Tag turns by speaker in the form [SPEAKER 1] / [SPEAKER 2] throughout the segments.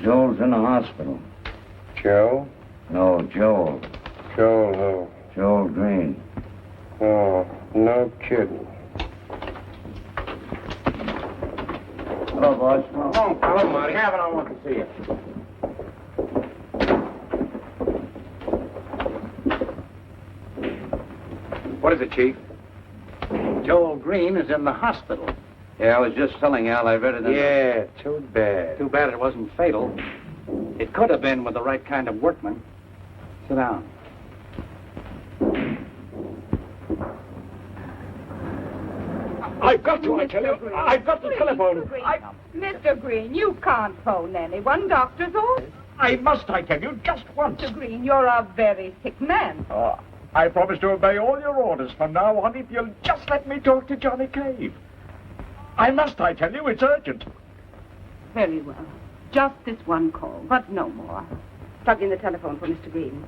[SPEAKER 1] Joel's in the hospital.
[SPEAKER 2] Joe?
[SPEAKER 1] No, Joel.
[SPEAKER 2] Joel who?
[SPEAKER 1] Joel Green.
[SPEAKER 2] Oh, no kidding.
[SPEAKER 1] Hello, boss.
[SPEAKER 2] Hello, Marty. I want to see you. What is it, Chief?
[SPEAKER 1] Joel Green is in the hospital. Yeah, I was just telling Al I read it in
[SPEAKER 2] Yeah, too bad.
[SPEAKER 1] Too bad it wasn't fatal. It could have been with the right kind of workman. Sit down.
[SPEAKER 2] I've got to, I tell you. I've got the telephone.
[SPEAKER 3] Mr. Green, you can't phone anyone. Doctor's orders.
[SPEAKER 2] I must, I tell you, just once.
[SPEAKER 3] Mr. Green, you're a very sick man.
[SPEAKER 2] I promise to obey all your orders from now on if you'll just let me talk to Johnny Cave. I must, I tell you, it's urgent.
[SPEAKER 3] Very well. Just this one call, but no more. Plug in the telephone for Mr. Green.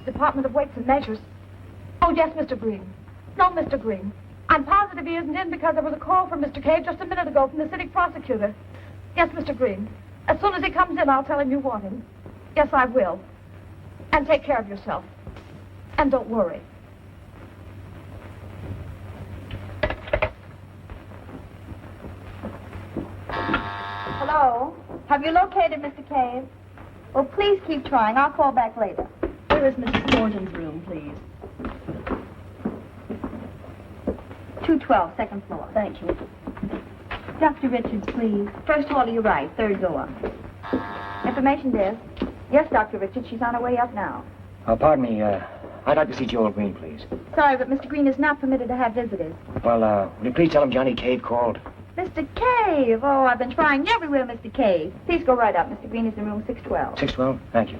[SPEAKER 4] Department of Weights and Measures. Oh, yes, Mr. Green. No, Mr. Green. I'm positive he isn't in because there was a call from Mr. Cave just a minute ago from the city prosecutor. Yes, Mr. Green. As soon as he comes in, I'll tell him you want him. Yes, I will. And take care of yourself. And don't worry.
[SPEAKER 5] Hello? Have you located Mr. Cave? Well, please keep trying. I'll call back later.
[SPEAKER 4] Where is Mrs. Thornton's room, please?
[SPEAKER 5] 212, second floor.
[SPEAKER 4] Thank you.
[SPEAKER 5] Dr. Richards, please. First hall to your right, third door. Information desk. Yes, Dr. Richards, she's on her way up now.
[SPEAKER 6] Pardon me, I'd like to see Joel Green, please.
[SPEAKER 5] Sorry, but Mr. Green is not permitted to have visitors.
[SPEAKER 6] Well, will you please tell him Johnny Cave called?
[SPEAKER 5] Mr. Cave! Oh, I've been trying everywhere, Mr. Cave. Please go right up. Mr. Green is in room 612.
[SPEAKER 6] 612? Thank you.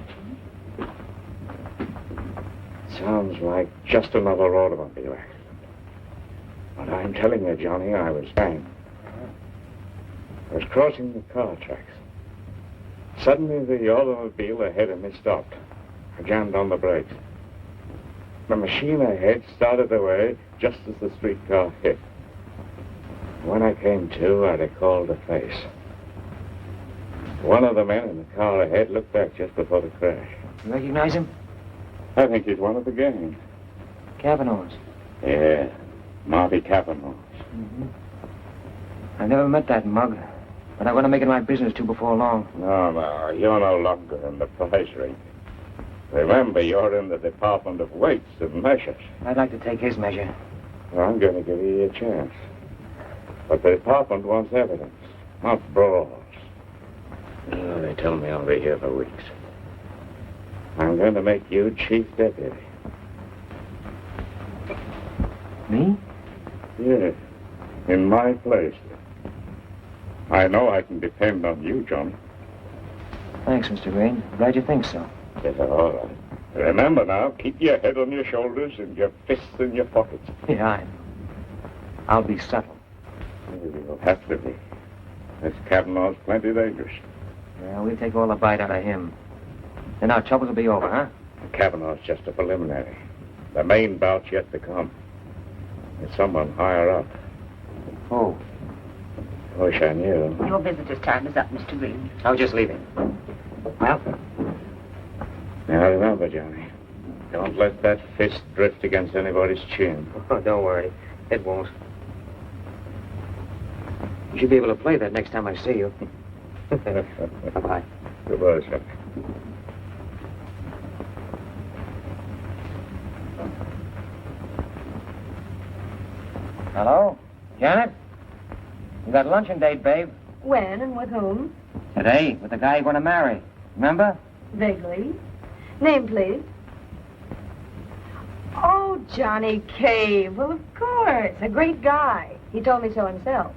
[SPEAKER 2] Sounds like just another automobile accident. But I'm telling you, Johnny, I was bang. I was crossing the car tracks. Suddenly, the automobile ahead of me stopped. I jammed on the brakes. The machine ahead started away just as the streetcar hit. When I came to, I recalled the face. One of the men in the car ahead looked back just before the crash.
[SPEAKER 6] You recognize him?
[SPEAKER 2] I think he's one of the gang.
[SPEAKER 6] Kavanaugh's.
[SPEAKER 2] Yeah, Marty Kavanaugh's.
[SPEAKER 6] Mm-hmm. I've never met that mug, but I'm going to make it my business to before long.
[SPEAKER 2] No, you're no longer in the prize ring. Remember, you're in the Department of Weights and Measures.
[SPEAKER 6] I'd like to take his measure.
[SPEAKER 2] Well, I'm going to give you a chance. But the department wants evidence, not brawls. Oh, they tell me I'll be here for weeks. I'm going to make you chief deputy.
[SPEAKER 6] Me?
[SPEAKER 2] Yeah, in my place. I know I can depend on you, Johnny.
[SPEAKER 6] Thanks, Mr. Green. Glad you think so.
[SPEAKER 2] Yeah, all right. Remember now, keep your head on your shoulders and your fists in your pockets.
[SPEAKER 6] Yeah, I'll be subtle.
[SPEAKER 2] You'll have to be. This Kavanaugh's plenty dangerous.
[SPEAKER 6] Yeah, we'll take all the bite out of him. Then our troubles will be over, huh?
[SPEAKER 2] Kavanaugh's just a preliminary. The main bout's yet to come. It's someone higher up.
[SPEAKER 6] Oh.
[SPEAKER 2] Wish I knew.
[SPEAKER 3] Your visitor's time is up, Mr. Green.
[SPEAKER 6] I was just leaving. Well?
[SPEAKER 2] Now remember, Johnny, don't let that fist drift against anybody's chin.
[SPEAKER 6] Oh, don't worry. It won't. You should be able to play that next time I see you. Bye-bye.
[SPEAKER 2] Goodbye, sir.
[SPEAKER 6] Hello? Janet? You got a luncheon date, babe.
[SPEAKER 4] When and with whom?
[SPEAKER 6] Today, with the guy you're going to marry. Remember?
[SPEAKER 4] Vaguely. Name, please. Oh, Johnny Cave. Well, of course. A great guy. He told me so himself.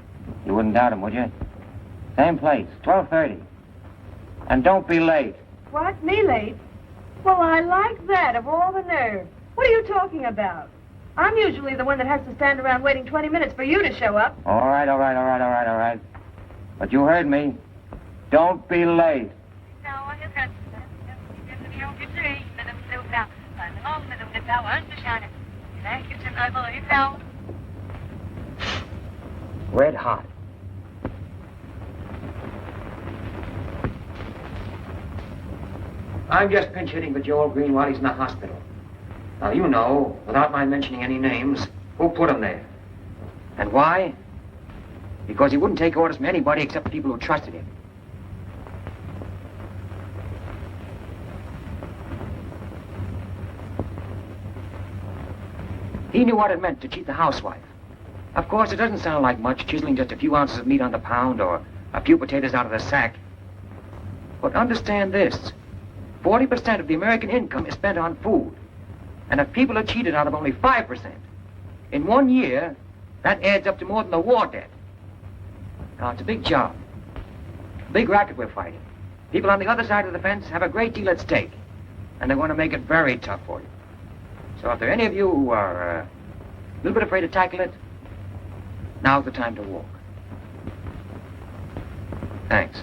[SPEAKER 6] You wouldn't doubt him, would you? Same place, 12:30. And don't be late.
[SPEAKER 4] What? Me late? Well, I like that, of all the nerve. What are you talking about? I'm usually the one that has to stand around waiting 20 minutes for you to show up.
[SPEAKER 6] All right. But you heard me. Don't be late.
[SPEAKER 5] No, I just got
[SPEAKER 6] Red hot. I'm just pinch hitting for Joel Green while he's in the hospital. Now, you know, without my mentioning any names, who put him there. And why? Because he wouldn't take orders from anybody except people who trusted him. He knew what it meant to cheat the housewife. Of course, it doesn't sound like much, chiseling just a few ounces of meat on the pound or a few potatoes out of the sack. But understand this. 40% of the American income is spent on food. And if people are cheated out of only 5%, in 1 year, that adds up to more than the war debt. Now, it's a big job. A big racket we're fighting. People on the other side of the fence have a great deal at stake. And they're going to make it very tough for you. So if there are any of you who are a little bit afraid to tackle it, now's the time to walk. Thanks.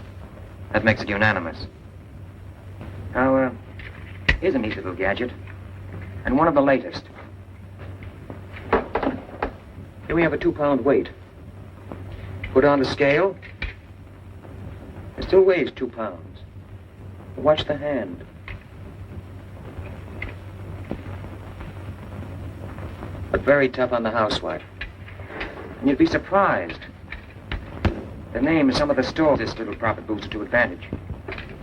[SPEAKER 6] That makes it unanimous. Now, here's a neat little gadget. And one of the latest. Here we have a 2-pound weight. Put on the scale. It still weighs 2 pounds. Watch the hand. But very tough on the housewife. And you'd be surprised. The name of some of the stores this little profit booster to advantage.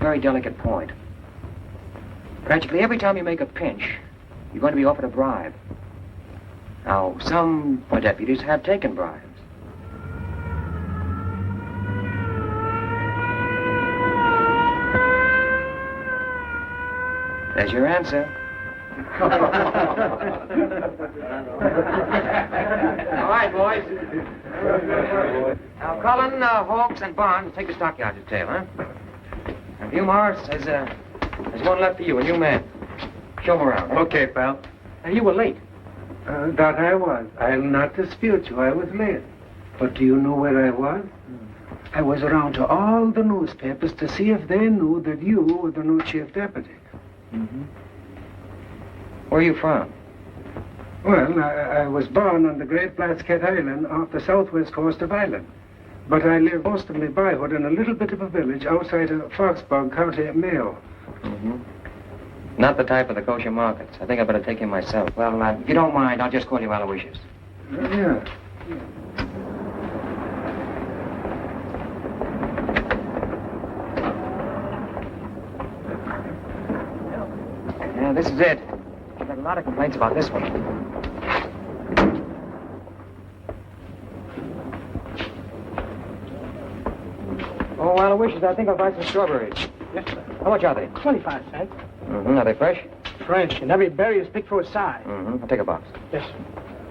[SPEAKER 6] Very delicate point. Practically every time you make a pinch, you're going to be offered a bribe. Now, some deputies have taken bribes. There's your answer. All right, boys. Now, Cullen, Hawkes, and Barnes, take the stockyard detail, huh? And you, Morris, there's one left for you, a new man. Show him around.
[SPEAKER 7] Okay, pal.
[SPEAKER 6] You were late.
[SPEAKER 7] That I was. I'll not dispute you. I was late. But do you know where I was? I was around to all the newspapers to see if they knew that you were the new chief deputy.
[SPEAKER 6] Mm-hmm. Where are you from?
[SPEAKER 7] Well, I was born on the Great Blasket Island off the southwest coast of Ireland. But I lived most of my boyhood in a little bit of a village outside of Foxburg, County Mayo.
[SPEAKER 6] Mm-hmm. Not the type of the kosher markets. I think I better take him myself. Well, if you don't mind, I'll just call you Aloysius.
[SPEAKER 7] Yeah.
[SPEAKER 6] Yeah, this is it. I've got a lot of complaints about this one. Oh, Aloysius, I think I'll buy some strawberries.
[SPEAKER 8] Yes, sir.
[SPEAKER 6] How much are they?
[SPEAKER 8] 25 cents.
[SPEAKER 6] Mm-hmm. Are they fresh?
[SPEAKER 8] Fresh, and every berry is picked for its size.
[SPEAKER 6] Mm-hmm. I'll take a box.
[SPEAKER 8] Yes, sir.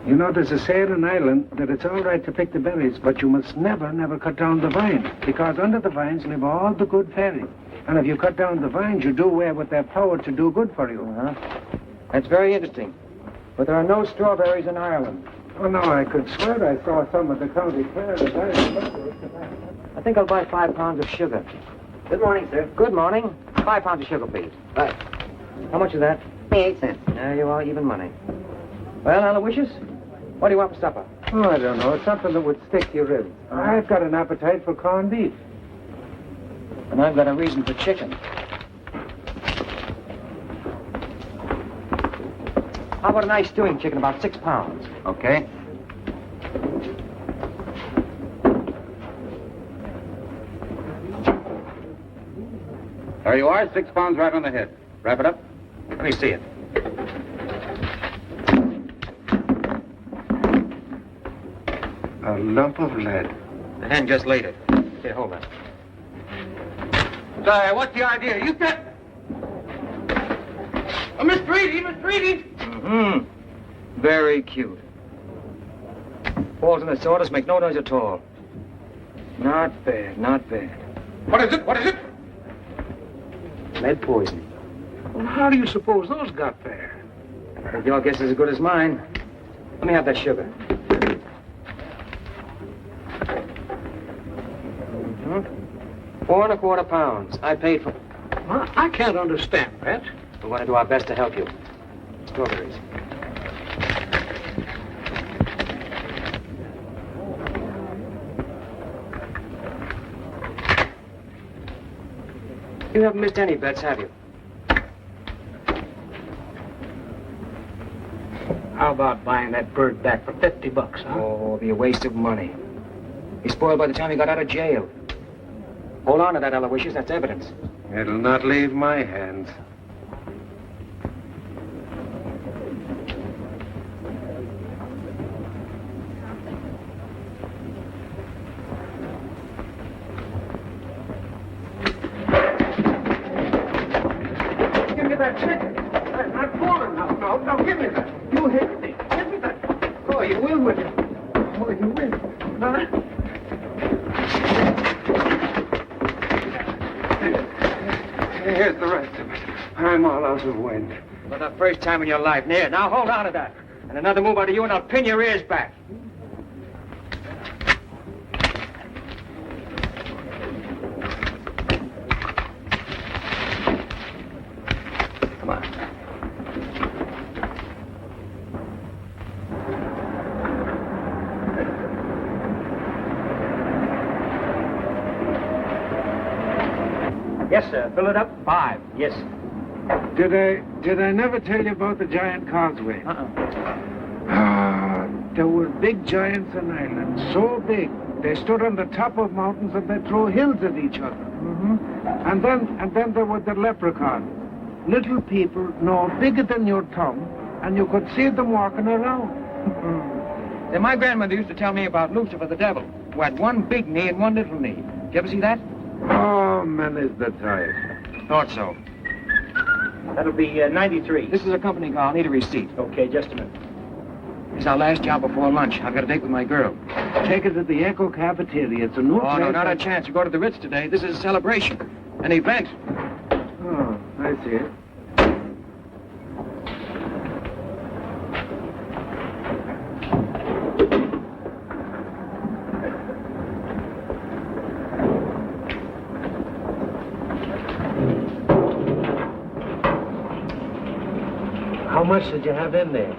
[SPEAKER 7] You know, there's a saying in Ireland that it's all right to pick the berries, but you must never cut down the vine, because under the vines live all the good fairies. And if you cut down the vines, you do away with their power to do good for you.
[SPEAKER 6] Uh-huh. That's very interesting. But there are no strawberries in Ireland.
[SPEAKER 7] Oh, no, I could swear I saw some at the county fair that I remember.
[SPEAKER 6] I think I'll buy 5 pounds of sugar.
[SPEAKER 1] Good morning, sir.
[SPEAKER 6] Good morning. 5 pounds of sugar, please.
[SPEAKER 1] Right.
[SPEAKER 6] How much is that?
[SPEAKER 1] 8 cents.
[SPEAKER 6] There you are, even money. Well, Aloysius, what do you want for supper?
[SPEAKER 7] Oh, I don't know. Something that would stick to your ribs. I've got an appetite for corned beef.
[SPEAKER 6] And I've got a reason for chicken. How about a nice stewing chicken, about 6 pounds?
[SPEAKER 1] Okay. There you are, 6 pounds right on the head. Wrap it up.
[SPEAKER 6] Let me see it.
[SPEAKER 7] A lump of lead.
[SPEAKER 6] The hen just laid it. Here, hold that.
[SPEAKER 1] Say, what's the idea? You said... Miss Reedy, Miss Reedy!
[SPEAKER 6] Mm-hmm. Very cute. Balls in the sawdust make no noise at all. Not bad, not bad.
[SPEAKER 1] What is it? What is it?
[SPEAKER 6] Lead poisoning.
[SPEAKER 7] Well, how do you suppose those got there?
[SPEAKER 6] I think your guess is as good as mine. Let me have that sugar. Mm-hmm. 4 1/4 pounds. I paid for...
[SPEAKER 8] Well, I can't understand that.
[SPEAKER 6] We want to do our best to help you. Strawberries. You haven't missed any bets, have you?
[SPEAKER 8] How about buying that bird back for $50, huh?
[SPEAKER 6] Oh, it'll be a waste of money. He's spoiled by the time he got out of jail. Hold on to that, Aloysius. That's evidence.
[SPEAKER 1] It'll not leave my hands.
[SPEAKER 7] Give me that chicken. I'm falling now. No, give me that. You hit me. Give me that. Oh, you will, will you? Oh, you will. Huh? Here's the rest of it. I'm all out of wind.
[SPEAKER 6] For the first time in your life. Here, now hold on to that. And another move out of you and I'll pin your ears back. Come on.
[SPEAKER 8] Yes, sir. Fill it up. 5. Yes.
[SPEAKER 7] Did I never tell you about the giant causeway? There were big giants on Ireland, so big they stood on the top of mountains and they threw hills at each other. And then there were the leprechauns, little people no bigger than your thumb, and you could see them walking around.
[SPEAKER 6] Then my grandmother used to tell me about Lucifer the devil, who had one big knee and one little knee. Did you ever see that?
[SPEAKER 7] Oh, man, is the time.
[SPEAKER 6] Thought so.
[SPEAKER 8] That'll be 93.
[SPEAKER 6] This is a company car. I'll need a receipt.
[SPEAKER 8] Okay, just a minute.
[SPEAKER 6] It's our last job before lunch. I've got a date with my girl.
[SPEAKER 7] Take it to the Echo cafeteria. It's a new
[SPEAKER 6] Oh,
[SPEAKER 7] place.
[SPEAKER 6] no, not a chance. We go to the Ritz today. This is a celebration. An event.
[SPEAKER 7] Oh, I see it. How much did you have in there?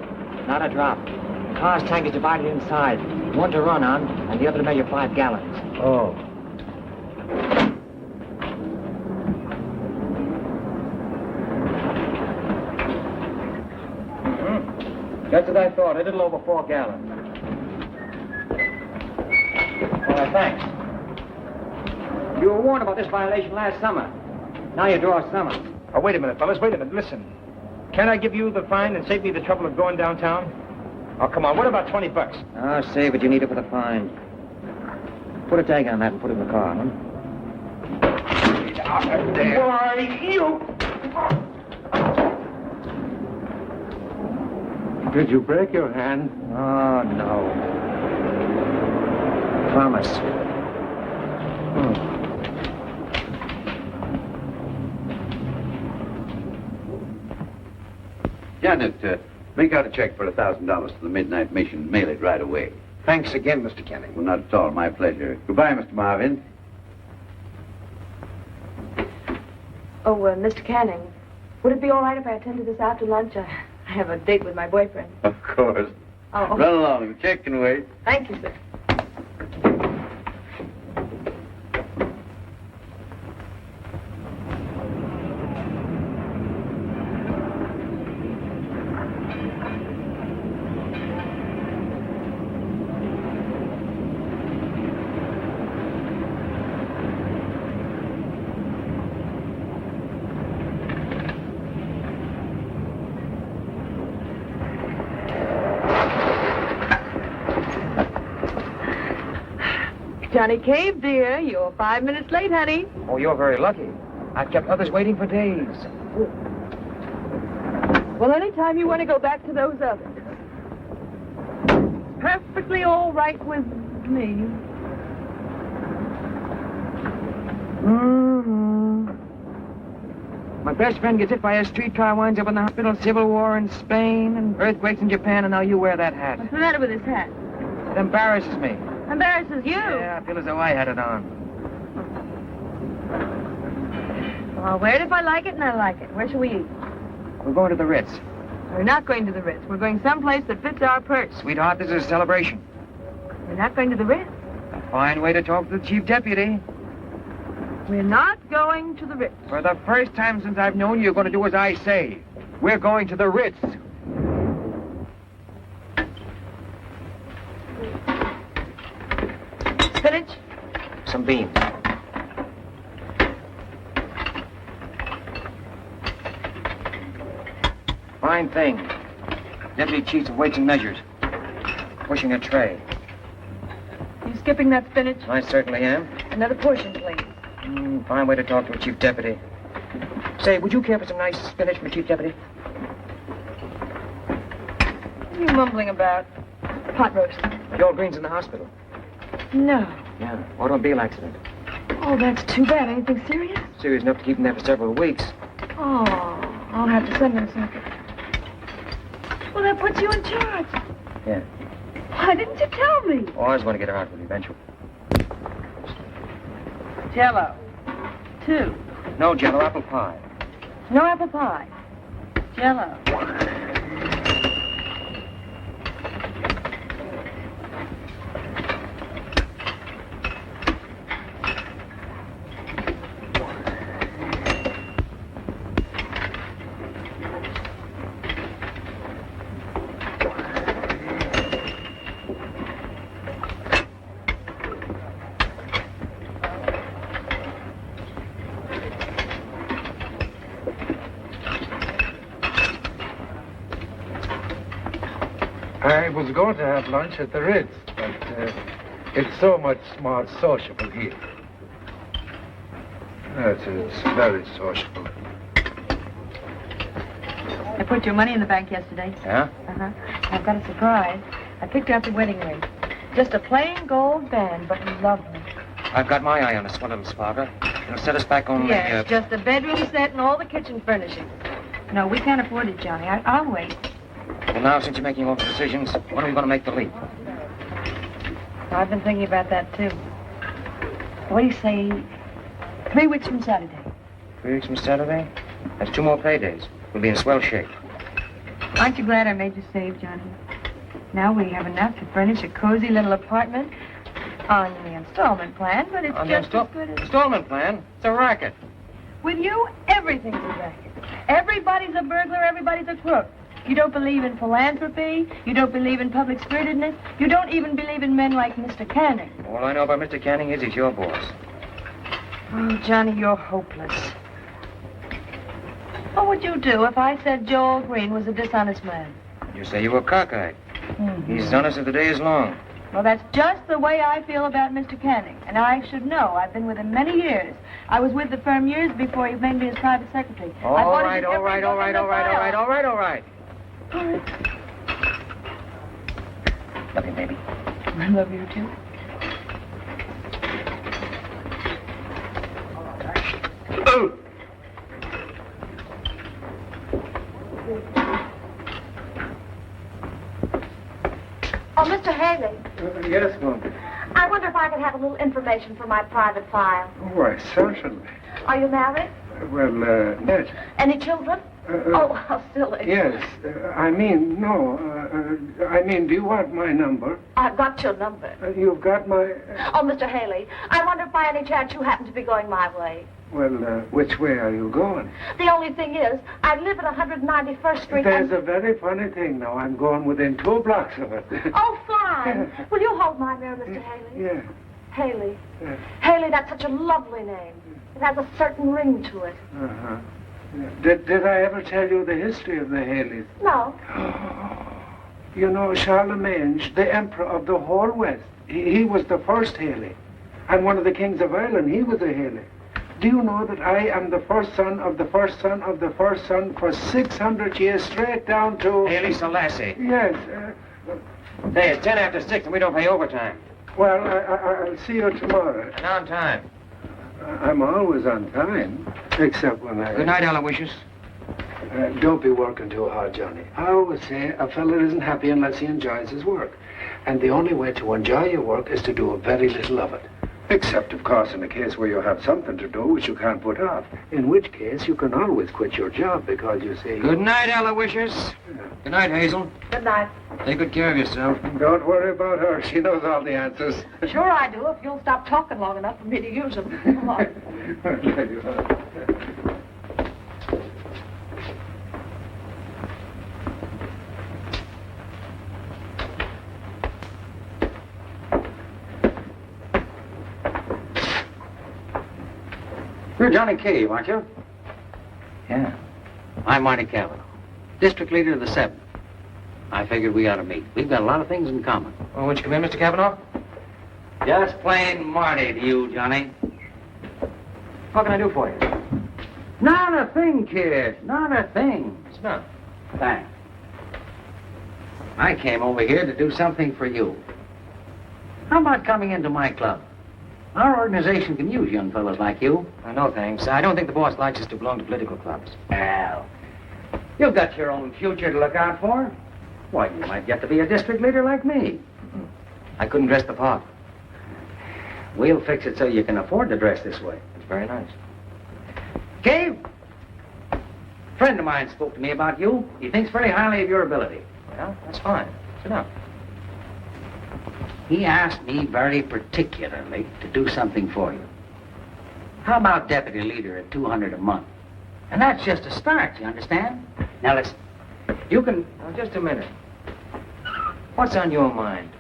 [SPEAKER 6] Not a drop. The car's tank is divided inside. One to run on, and the other to measure 5 gallons.
[SPEAKER 7] Oh.
[SPEAKER 6] Just as I thought, a little over 4 gallons. All right, thanks. You were warned about this violation last summer. Now you draw a summons.
[SPEAKER 8] Oh, wait a minute, fellas. Wait a minute. Listen. Can't I give you the fine and save me the trouble of going downtown? Oh, come on. What about $20?
[SPEAKER 6] Ah, save it. You need it for the fine. Put a tag on that and put it in the car, huh?
[SPEAKER 7] Why, you... Did you break your hand?
[SPEAKER 6] Oh, no. Promise.
[SPEAKER 1] Janet, make out a check for $1,000 to the Midnight Mission. Mail it right away.
[SPEAKER 8] Thanks again, Mr. Cagney.
[SPEAKER 1] Well, not at all. My pleasure. Goodbye, Mr. Marvin.
[SPEAKER 5] Oh, Mr. Canning, would it be all right if I attended this after lunch? I have a date with my boyfriend.
[SPEAKER 1] Of course.
[SPEAKER 5] Oh.
[SPEAKER 1] Run along. The check can wait.
[SPEAKER 5] Thank you, sir. Johnny Cave, dear, you're 5 minutes late, honey.
[SPEAKER 6] Oh, you're very lucky. I've kept others waiting for days.
[SPEAKER 5] Well, anytime you want to go back to those others. Perfectly all right with me.
[SPEAKER 6] My best friend gets hit by a streetcar, winds up in the hospital, civil war in Spain, and earthquakes in Japan, and now you wear that hat.
[SPEAKER 5] What's the matter with his hat?
[SPEAKER 6] It embarrasses me.
[SPEAKER 5] Embarrasses you?
[SPEAKER 6] Yeah, I feel as though I had it on.
[SPEAKER 5] Well, I'll wear it if I like it, and I like it. Where shall we eat?
[SPEAKER 6] We're going to the Ritz.
[SPEAKER 9] We're not going to the Ritz. We're going someplace that fits our purse.
[SPEAKER 6] Sweetheart, this is a celebration.
[SPEAKER 9] We're not going to the Ritz.
[SPEAKER 6] A fine way to talk to the chief deputy.
[SPEAKER 9] We're not going to the Ritz.
[SPEAKER 6] For the first time since I've known you, you're going to do as I say. We're going to the Ritz.
[SPEAKER 9] Spinach?
[SPEAKER 6] Some beans. Fine thing. Deputy Chief of Weights and Measures. Pushing a tray.
[SPEAKER 9] You skipping that spinach?
[SPEAKER 6] I certainly am.
[SPEAKER 9] Another portion, please.
[SPEAKER 6] Fine way to talk to a chief deputy. Say, would you care for some nice spinach from the chief deputy?
[SPEAKER 9] What are you mumbling about? Pot roast.
[SPEAKER 6] Joel Green's in the hospital.
[SPEAKER 9] No.
[SPEAKER 6] Yeah, automobile accident.
[SPEAKER 9] Oh, that's too bad. Anything serious?
[SPEAKER 6] Serious enough to keep him there for several weeks.
[SPEAKER 9] Oh, I'll have to send him something. Well, that puts you in charge.
[SPEAKER 6] Yeah.
[SPEAKER 9] Why didn't you tell me?
[SPEAKER 6] Oh, I was going to get her out with you eventually.
[SPEAKER 9] Jello. 2.
[SPEAKER 6] No Jello, apple pie.
[SPEAKER 9] No apple pie. Jello.
[SPEAKER 7] I was going to have lunch at the Ritz, but it's so much more sociable here. Yes, it's very sociable.
[SPEAKER 9] I put your money in the bank yesterday.
[SPEAKER 6] Yeah?
[SPEAKER 9] Uh-huh. I've got a surprise. I picked out the wedding ring. Just a plain gold band, but lovely.
[SPEAKER 6] I've got my eye on a swell little spotter. It'll set us back on
[SPEAKER 9] Yes, just a bedroom set and all the kitchen furnishings. No, we can't afford it, Johnny. I'll wait.
[SPEAKER 6] Well, now, since you're making all the decisions, when are we going to make the leap?
[SPEAKER 9] I've been thinking about that, too. What do you say, 3 weeks from Saturday?
[SPEAKER 6] 3 weeks from Saturday? That's 2 more paydays. We'll be in swell shape.
[SPEAKER 9] Aren't you glad I made you save, Johnny? Now we have enough to furnish a cozy little apartment on the installment plan, but it's
[SPEAKER 6] On the
[SPEAKER 9] just as good as...
[SPEAKER 6] installment plan? It's a racket.
[SPEAKER 9] With you, everything's a racket. Everybody's a burglar, everybody's a crook. You don't believe in philanthropy. You don't believe in public spiritedness. You don't even believe in men like Mr. Canning.
[SPEAKER 6] All I know about Mr. Canning is he's your boss.
[SPEAKER 9] Oh, Johnny, you're hopeless. What would you do if I said Joel Green was a dishonest man?
[SPEAKER 6] You say you were cockeyed. He's as honest as the day is long.
[SPEAKER 9] Well, that's just the way I feel about Mr. Canning. And I should know. I've been with him many years. I was with the firm years before he made me his private secretary.
[SPEAKER 6] All right.
[SPEAKER 9] All
[SPEAKER 6] right. Love you, baby.
[SPEAKER 9] I love you, too.
[SPEAKER 4] Oh, Mr. Haley,
[SPEAKER 7] Yes, Mom.
[SPEAKER 4] I wonder if I could have a little information for my private file.
[SPEAKER 7] Why, certainly.
[SPEAKER 4] Are you married?
[SPEAKER 7] Well, yes.
[SPEAKER 4] Any children? Oh, how silly.
[SPEAKER 7] Yes. I mean, no. Do you want my number?
[SPEAKER 4] I've got your number.
[SPEAKER 7] You've got my...
[SPEAKER 4] Oh, Mr. Haley, I wonder if by any chance you happen to be going my way.
[SPEAKER 7] Well, which way are you going?
[SPEAKER 4] The only thing is, I live at 191st Street.
[SPEAKER 7] There's a very funny thing now. I'm going within 2 blocks of it.
[SPEAKER 4] Oh, fine. Will you hold my mirror, Mr. Haley?
[SPEAKER 7] Yeah.
[SPEAKER 4] Haley.
[SPEAKER 7] Yeah.
[SPEAKER 4] Haley, that's such a lovely name. It has a certain ring to it.
[SPEAKER 7] Uh-huh. Did I ever tell you the history of the Haleys?
[SPEAKER 4] No.
[SPEAKER 7] You know, Charlemagne, the emperor of the whole West, he was the first Haley. And one of the kings of Ireland, he was a Haley. Do you know that I am the first son of the first son of the first son for 600 years straight down to...
[SPEAKER 6] Haley Selassie.
[SPEAKER 7] Yes.
[SPEAKER 6] Hey, it's 10 after 6 and we don't pay overtime.
[SPEAKER 7] Well, I'll see you tomorrow.
[SPEAKER 6] And on time.
[SPEAKER 7] I'm always on time, except when I...
[SPEAKER 6] Good night, Aloysius.
[SPEAKER 7] Don't be working too hard, Johnny. I always say a fella isn't happy unless he enjoys his work. And the only way to enjoy your work is to do a very little of it. Except, of course, in a case where you have something to do which you can't put off. In which case, you can always quit your job because you see...
[SPEAKER 6] Good night, Aloysius. Good night, Hazel.
[SPEAKER 4] Good night.
[SPEAKER 6] Take good care of yourself.
[SPEAKER 7] Don't worry about her. She knows all the answers.
[SPEAKER 4] Sure I do, if you'll stop talking long enough for me to use them.
[SPEAKER 1] You're Johnny Cave, aren't you?
[SPEAKER 6] Yeah.
[SPEAKER 1] I'm Marty Cavanaugh, district leader of the 7th. I figured we ought to meet. We've got a lot of things in common.
[SPEAKER 6] Well, won't you come in, Mr. Cavanaugh?
[SPEAKER 1] Just plain Marty to you, Johnny.
[SPEAKER 6] What can I do for you?
[SPEAKER 1] Not a thing, kid. Not a thing.
[SPEAKER 6] It's not.
[SPEAKER 1] Thanks. I came over here to do something for you. How about coming into my club? Our organization can use young fellows like you.
[SPEAKER 6] No, thanks. I don't think the boss likes us to belong to political clubs.
[SPEAKER 1] Well, you've got your own future to look out for. Why, you might get to be a district leader like me.
[SPEAKER 6] I couldn't dress the part.
[SPEAKER 1] We'll fix it so you can afford to dress this way.
[SPEAKER 6] It's very nice.
[SPEAKER 1] Cave, a friend of mine spoke to me about you. He thinks very highly of your ability.
[SPEAKER 6] Well, that's fine. Sit down.
[SPEAKER 1] He asked me very particularly to do something for you. How about deputy leader at $200 a month? And that's just a start, you understand? Now listen, you can...
[SPEAKER 6] Now, just a minute. What's on your mind?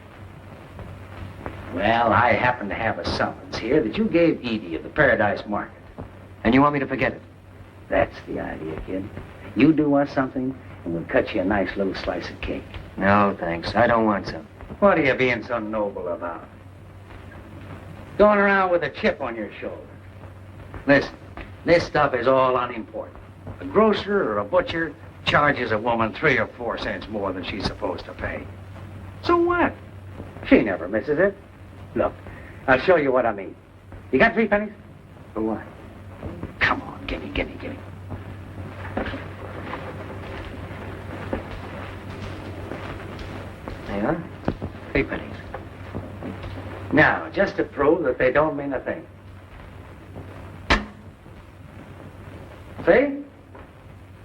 [SPEAKER 1] Well, I happen to have a summons here that you gave Edie of the Paradise Market.
[SPEAKER 6] And you want me to forget it?
[SPEAKER 1] That's the idea, kid. You do us something, and we'll cut you a nice little slice of cake.
[SPEAKER 6] No, thanks. I don't want some.
[SPEAKER 1] What are you being so noble about? Going around with a chip on your shoulder. Listen, this stuff is all unimportant. A grocer or a butcher charges a woman 3 or 4 cents more than she's supposed to pay. So what? She never misses it. Look, I'll show you what I mean. You got 3 pennies? For what? Come on, gimme.
[SPEAKER 6] There you are.
[SPEAKER 1] 3 pennies. Now, just to prove that they don't mean a thing. See?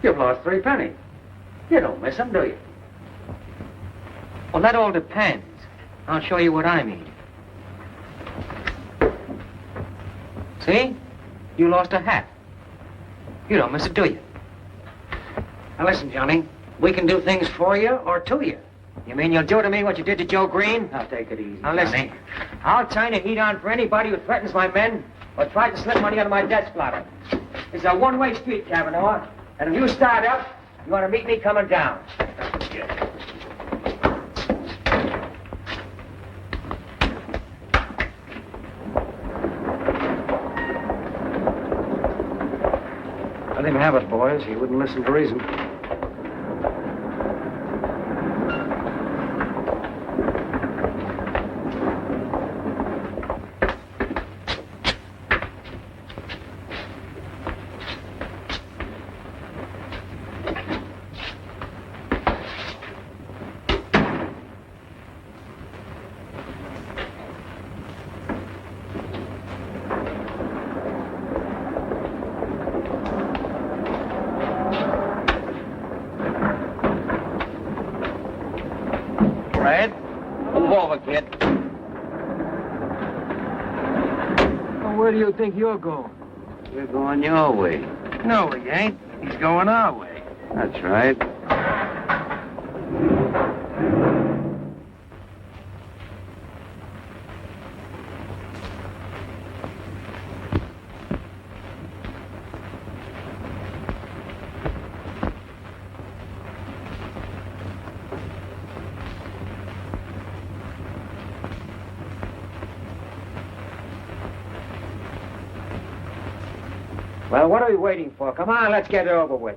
[SPEAKER 1] You've lost 3 pennies. You don't miss them, do you?
[SPEAKER 6] Well, that all depends. I'll show you what I mean. See? You lost a hat. You don't miss it, do you?
[SPEAKER 1] Now listen, Johnny. We can do things for you or to you.
[SPEAKER 6] You mean you'll do to me what you did to Joe Green?
[SPEAKER 1] Now take it easy,
[SPEAKER 6] Now listen,
[SPEAKER 1] Johnny.
[SPEAKER 6] I'll turn the heat on for anybody who threatens my men or tries to slip money out of my desk blotter. It's a one-way street, Cavanaugh. And if you start up, you want to meet me coming down.
[SPEAKER 7] Let him have it, boys. He wouldn't listen to reason.
[SPEAKER 1] Red, move over, kid.
[SPEAKER 8] Well, where do you think you're going?
[SPEAKER 1] We're going your way.
[SPEAKER 8] No, we ain't. He's going our way.
[SPEAKER 1] That's right.
[SPEAKER 6] Well, what are we waiting for? Come on, let's get it over with.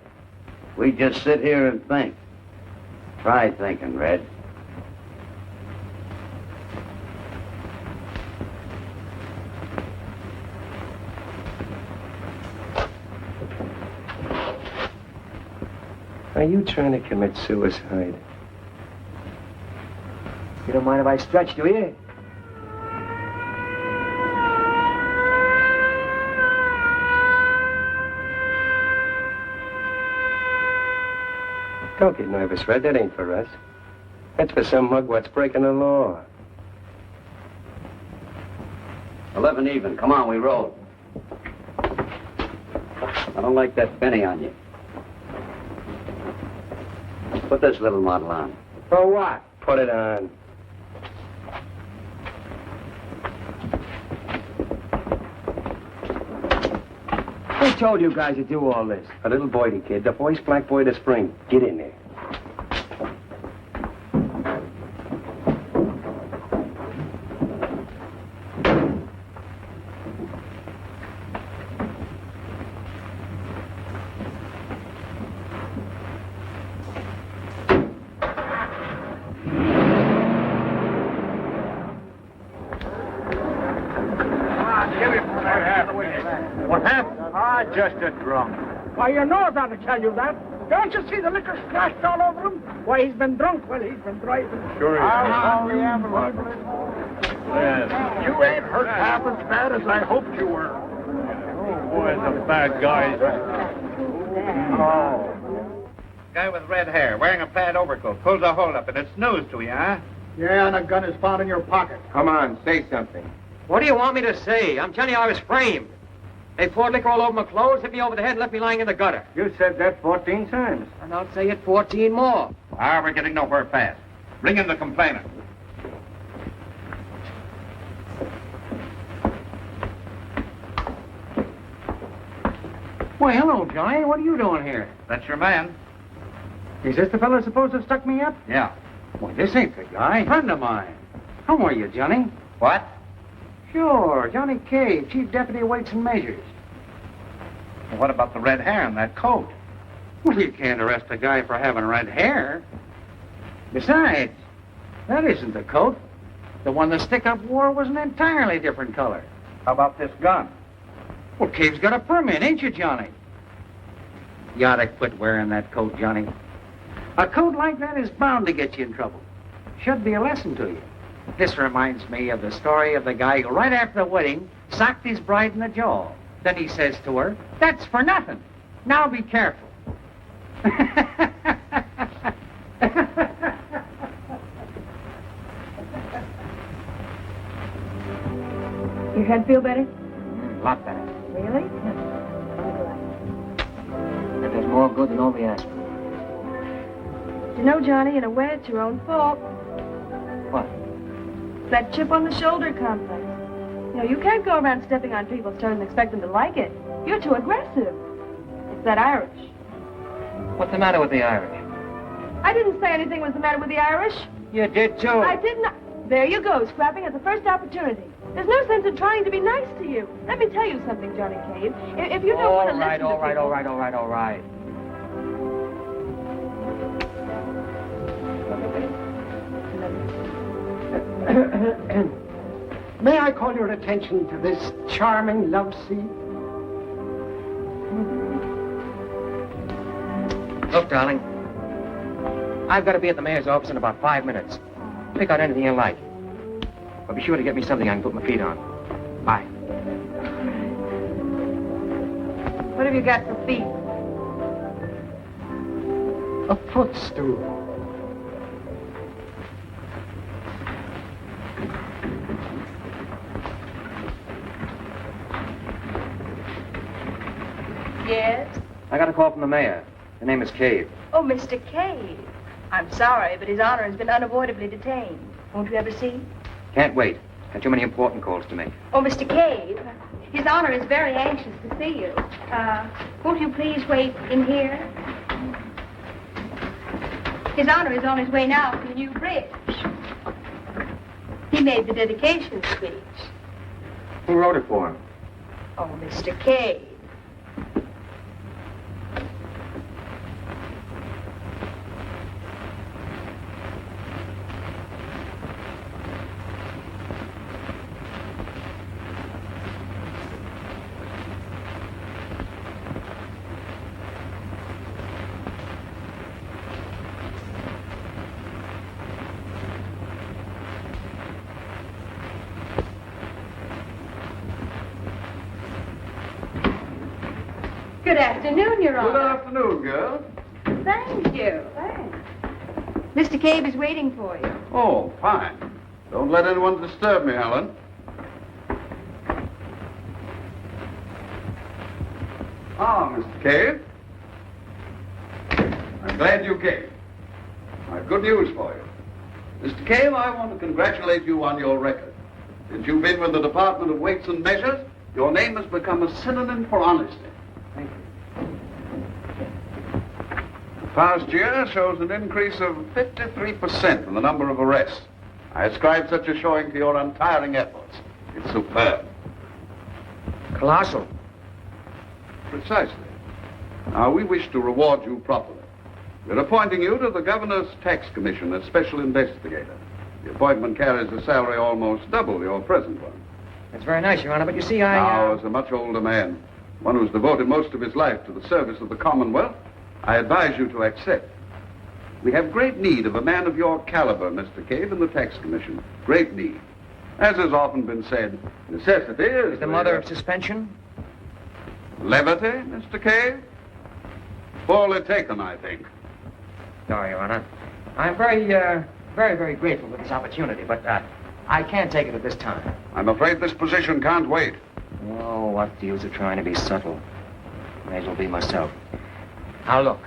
[SPEAKER 1] We just sit here and think. Try thinking, Red.
[SPEAKER 8] Are you trying to commit suicide?
[SPEAKER 6] You don't mind if I stretch, do you?
[SPEAKER 10] Don't get nervous, Red. That ain't for us. That's for some mug what's breaking the law.
[SPEAKER 1] 11 even. Come on, we roll. I don't like that Benny on you. Put this little model on.
[SPEAKER 10] For what? Put it on.
[SPEAKER 8] Who told you guys to do all this?
[SPEAKER 10] A little boydie kid, the voice black boy of the spring. Get in there.
[SPEAKER 7] What happened? Just a drunk. Why, you know I've got to tell you that. Don't you see the liquor splashed all over him? Why, he's been drunk. Well, he's been driving.
[SPEAKER 11] Sure he
[SPEAKER 7] I'll
[SPEAKER 11] has.
[SPEAKER 7] call the ambulance.
[SPEAKER 11] Yes.
[SPEAKER 7] You ain't hurt half as bad as I hoped you were.
[SPEAKER 11] Oh, boy, the bad guys.
[SPEAKER 7] Oh.
[SPEAKER 12] Guy with red hair, wearing a plaid overcoat, pulls a hole up, and it's news to you, huh?
[SPEAKER 7] Yeah, and a gun is found in your pocket.
[SPEAKER 10] Come on, say something.
[SPEAKER 6] What do you want me to say? I'm telling you I was framed. They poured liquor all over my clothes, hit me over the head, and left me lying in the gutter.
[SPEAKER 10] You said that 14 times.
[SPEAKER 6] And I'll say it 14 more.
[SPEAKER 12] Ah, we're getting nowhere fast. Bring in the complainant.
[SPEAKER 1] Why, hello, Johnny. What are you doing here?
[SPEAKER 12] That's your man.
[SPEAKER 1] Is this the fellow supposed to stuck me up?
[SPEAKER 12] Yeah.
[SPEAKER 1] Why, this ain't the guy. Friend of mine. How are you, Johnny?
[SPEAKER 12] What?
[SPEAKER 1] Sure, Johnny Cave, Chief Deputy of Weights and Measures.
[SPEAKER 12] Well, what about the red hair and that coat?
[SPEAKER 1] Well, you can't arrest a guy for having red hair. Besides, that isn't the coat. The one the stick-up wore was an entirely different color.
[SPEAKER 12] How about this gun?
[SPEAKER 1] Well, Cave's got a permit, ain't you, Johnny? You ought to quit wearing that coat, Johnny. A coat like that is bound to get you in trouble. Should be a lesson to you. This reminds me of the story of the guy who, right after the wedding, socked his bride in the jaw. Then he says to her, "That's for nothing. Now be careful."
[SPEAKER 9] Your head feel better?
[SPEAKER 6] A lot better.
[SPEAKER 9] Really?
[SPEAKER 6] That does more good than all the aspirin.
[SPEAKER 9] You know, Johnny, in a way, it's your own fault.
[SPEAKER 6] What?
[SPEAKER 9] That chip on the shoulder complex. You know, you can't go around stepping on people's toes and expect them to like it. You're too aggressive. It's that Irish.
[SPEAKER 6] What's the matter with the Irish?
[SPEAKER 9] I didn't say anything was the matter with the Irish.
[SPEAKER 6] You did, too.
[SPEAKER 9] I did not. There you go, scrapping at the first opportunity. There's no sense in trying to be nice to you. Let me tell you something, Johnny Cave. If you don't want to listen to
[SPEAKER 6] all right.
[SPEAKER 7] May I call your attention to this charming love scene?
[SPEAKER 6] Look, darling, I've got to be at the mayor's office in about 5 minutes. Pick out anything you like. But be sure to get me something I can put my feet on. Bye.
[SPEAKER 9] What have you got for feet?
[SPEAKER 7] A footstool.
[SPEAKER 9] Yes?
[SPEAKER 6] I got a call from the mayor. The name is Cave.
[SPEAKER 9] Oh, Mr. Cave. I'm sorry, but His Honor has been unavoidably detained. Won't you ever see?
[SPEAKER 6] Can't wait. Got too many important calls to make.
[SPEAKER 9] Oh, Mr. Cave, His Honor is very anxious to see you. Won't you please wait in here? His Honor is on his way now from the new bridge. He made the dedication speech.
[SPEAKER 6] Who wrote it for him?
[SPEAKER 9] Oh, Mr. Cave. Good afternoon, Your Honor.
[SPEAKER 11] Good afternoon, girl.
[SPEAKER 3] Thank you. Thanks.
[SPEAKER 5] Mr. Cave is waiting for you.
[SPEAKER 13] Oh, fine. Don't let anyone disturb me, Helen. Ah, Mr. Cave. I'm glad you came. I've good news for you. Mr. Cave, I want to congratulate you on your record. Since you've been with the Department of Weights and Measures, your name has become a synonym for honesty. Thank you. The past year shows an increase of 53% in the number of arrests. I ascribe such a showing to your untiring efforts. It's superb.
[SPEAKER 6] Colossal.
[SPEAKER 13] Precisely. Now, we wish to reward you properly. We're appointing you to the Governor's Tax Commission as Special Investigator. The appointment carries a salary almost double your present one.
[SPEAKER 6] That's very nice, Your Honor, but you see,
[SPEAKER 13] Now, as a much older man, one who's devoted most of his life to the service of the Commonwealth, I advise you to accept. We have great need of a man of your caliber, Mr. Cave, in the Tax Commission. Great need. As has often been said, necessity is
[SPEAKER 6] the mother of suspension?
[SPEAKER 13] Levity, Mr. Cave? Poorly taken, I think.
[SPEAKER 6] No, Your Honor. I'm very grateful for this opportunity, but I can't take it at this time.
[SPEAKER 13] I'm afraid this position can't wait.
[SPEAKER 6] Oh, what's the use of trying to be subtle? May as well be myself. Now, look.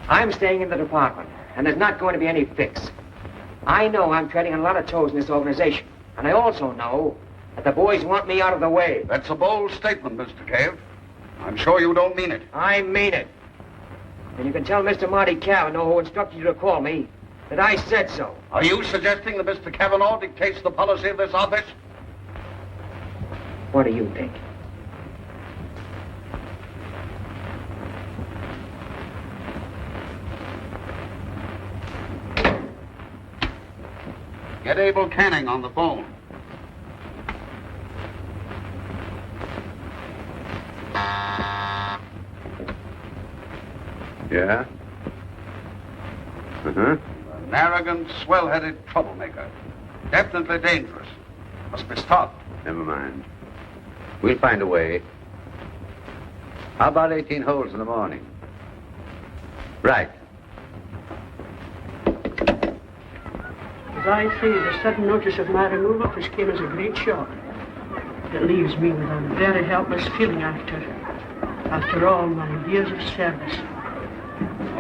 [SPEAKER 6] I'm staying in the department, and there's not going to be any fix. I know I'm treading on a lot of toes in this organization, and I also know that the boys want me out of the way.
[SPEAKER 13] That's a bold statement, Mr. Cave. I'm sure you don't mean it.
[SPEAKER 6] I mean it. And you can tell Mr. Marty Cavanaugh, who instructed you to call me, that I said so.
[SPEAKER 13] Are you suggesting that Mr. Cavanaugh dictates the policy of this office?
[SPEAKER 6] What do you think?
[SPEAKER 13] Get Abel Canning on the phone.
[SPEAKER 10] Yeah? Uh-huh.
[SPEAKER 13] An arrogant, swell-headed troublemaker. Definitely dangerous. Must be stopped.
[SPEAKER 10] Never mind. We'll find a way. How about 18 holes in the morning? Right.
[SPEAKER 14] As I say, the sudden notice of my removal just came as a great shock. It leaves me with a very helpless feeling after all my years of service.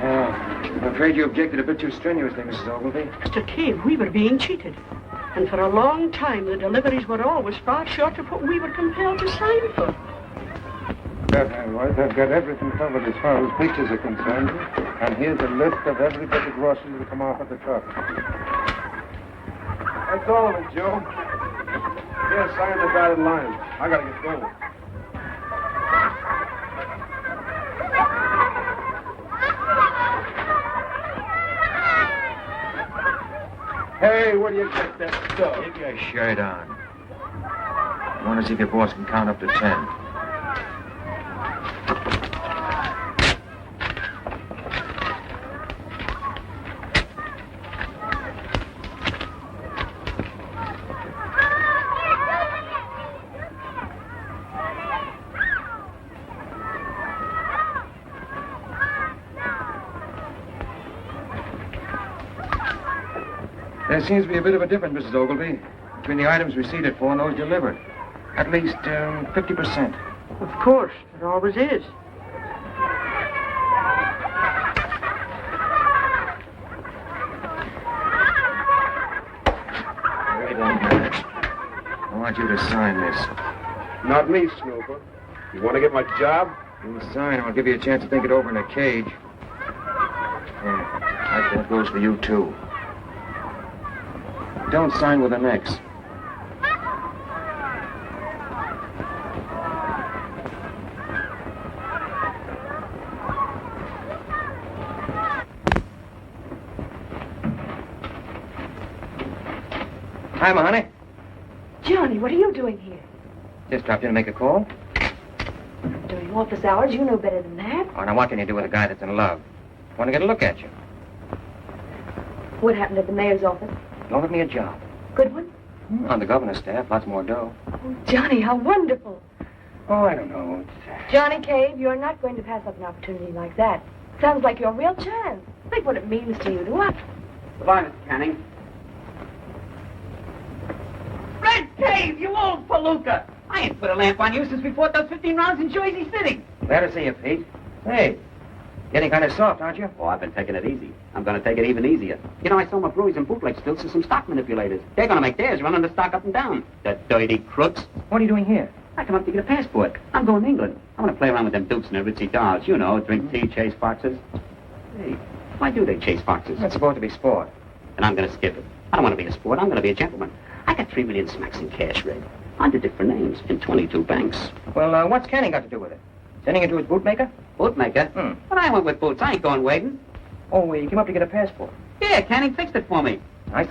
[SPEAKER 6] Oh, I'm afraid you objected a bit too strenuously, Mrs. Ogilvy.
[SPEAKER 14] Mr. Cave, we were being cheated. And for a long time, the deliveries were always far short of what we were compelled to sign for.
[SPEAKER 7] I've got everything covered as far as pictures are concerned. And here's a list of every bit of groceries that come off at the truck.
[SPEAKER 11] That's all of it, Joe. Yeah, sign the dotted line. I gotta get going. Hey, where do you get that stuff?
[SPEAKER 6] Keep your shirt on. I want to see if your boss can count up to 10. There seems to be a bit of a difference, Mrs. Ogilvy, between the items receipted for and those delivered. At least 50%.
[SPEAKER 14] Of course, there always is.
[SPEAKER 6] Wait a minute. I want you to sign this.
[SPEAKER 11] Not me, Snooper. You want to get my job?
[SPEAKER 6] You sign, I'll give you a chance to think it over in a cage. Yeah, that goes for you, too. Don't sign with an X. Hi, Ma, honey.
[SPEAKER 4] Johnny, what are you doing here?
[SPEAKER 6] Just dropped in to make a call.
[SPEAKER 4] During office hours, you know better than that.
[SPEAKER 6] Oh, now what can you do with a guy that's in love? Want to get a look at you.
[SPEAKER 4] What happened at the mayor's office?
[SPEAKER 6] Offered me a job.
[SPEAKER 4] Good one?
[SPEAKER 6] On the governor's staff, lots more dough.
[SPEAKER 4] Oh, Johnny, how wonderful.
[SPEAKER 6] Oh, I don't know.
[SPEAKER 9] Johnny Cave, you're not going to pass up an opportunity like that. Sounds like your real chance. Think what it means to you to what?
[SPEAKER 1] Goodbye, Mr. Canning. Red Cave, you old palooka! I ain't put a lamp on you since we fought those 15 rounds in Jersey City.
[SPEAKER 6] Glad to see you, Pete. Hey, getting kind of soft, aren't you?
[SPEAKER 1] Oh, I've been taking it easy. I'm going to take it even easier. You know, I sold my breweries and bootleg stills to some stock manipulators. They're going to make theirs running the stock up and down. The dirty crooks.
[SPEAKER 6] What are you doing here?
[SPEAKER 1] I come up to get a passport. I'm going to England. I want to play around with them dukes and their ritzy dolls. You know, drink tea, chase foxes. Hey, why do they chase foxes?
[SPEAKER 6] That's supposed to be sport.
[SPEAKER 1] And I'm going to skip it. I don't want to be a sport. I'm going to be a gentleman. I got 3 million smacks in cash, Red. Under different names in 22 banks.
[SPEAKER 6] Well, what's Canning got to do with it? Sending it to his bootmaker?
[SPEAKER 1] Bootmaker? But I went with boots. I ain't going wading.
[SPEAKER 6] Oh, you came up to get a passport?
[SPEAKER 1] Yeah, Canning fixed it for me.
[SPEAKER 6] Nice.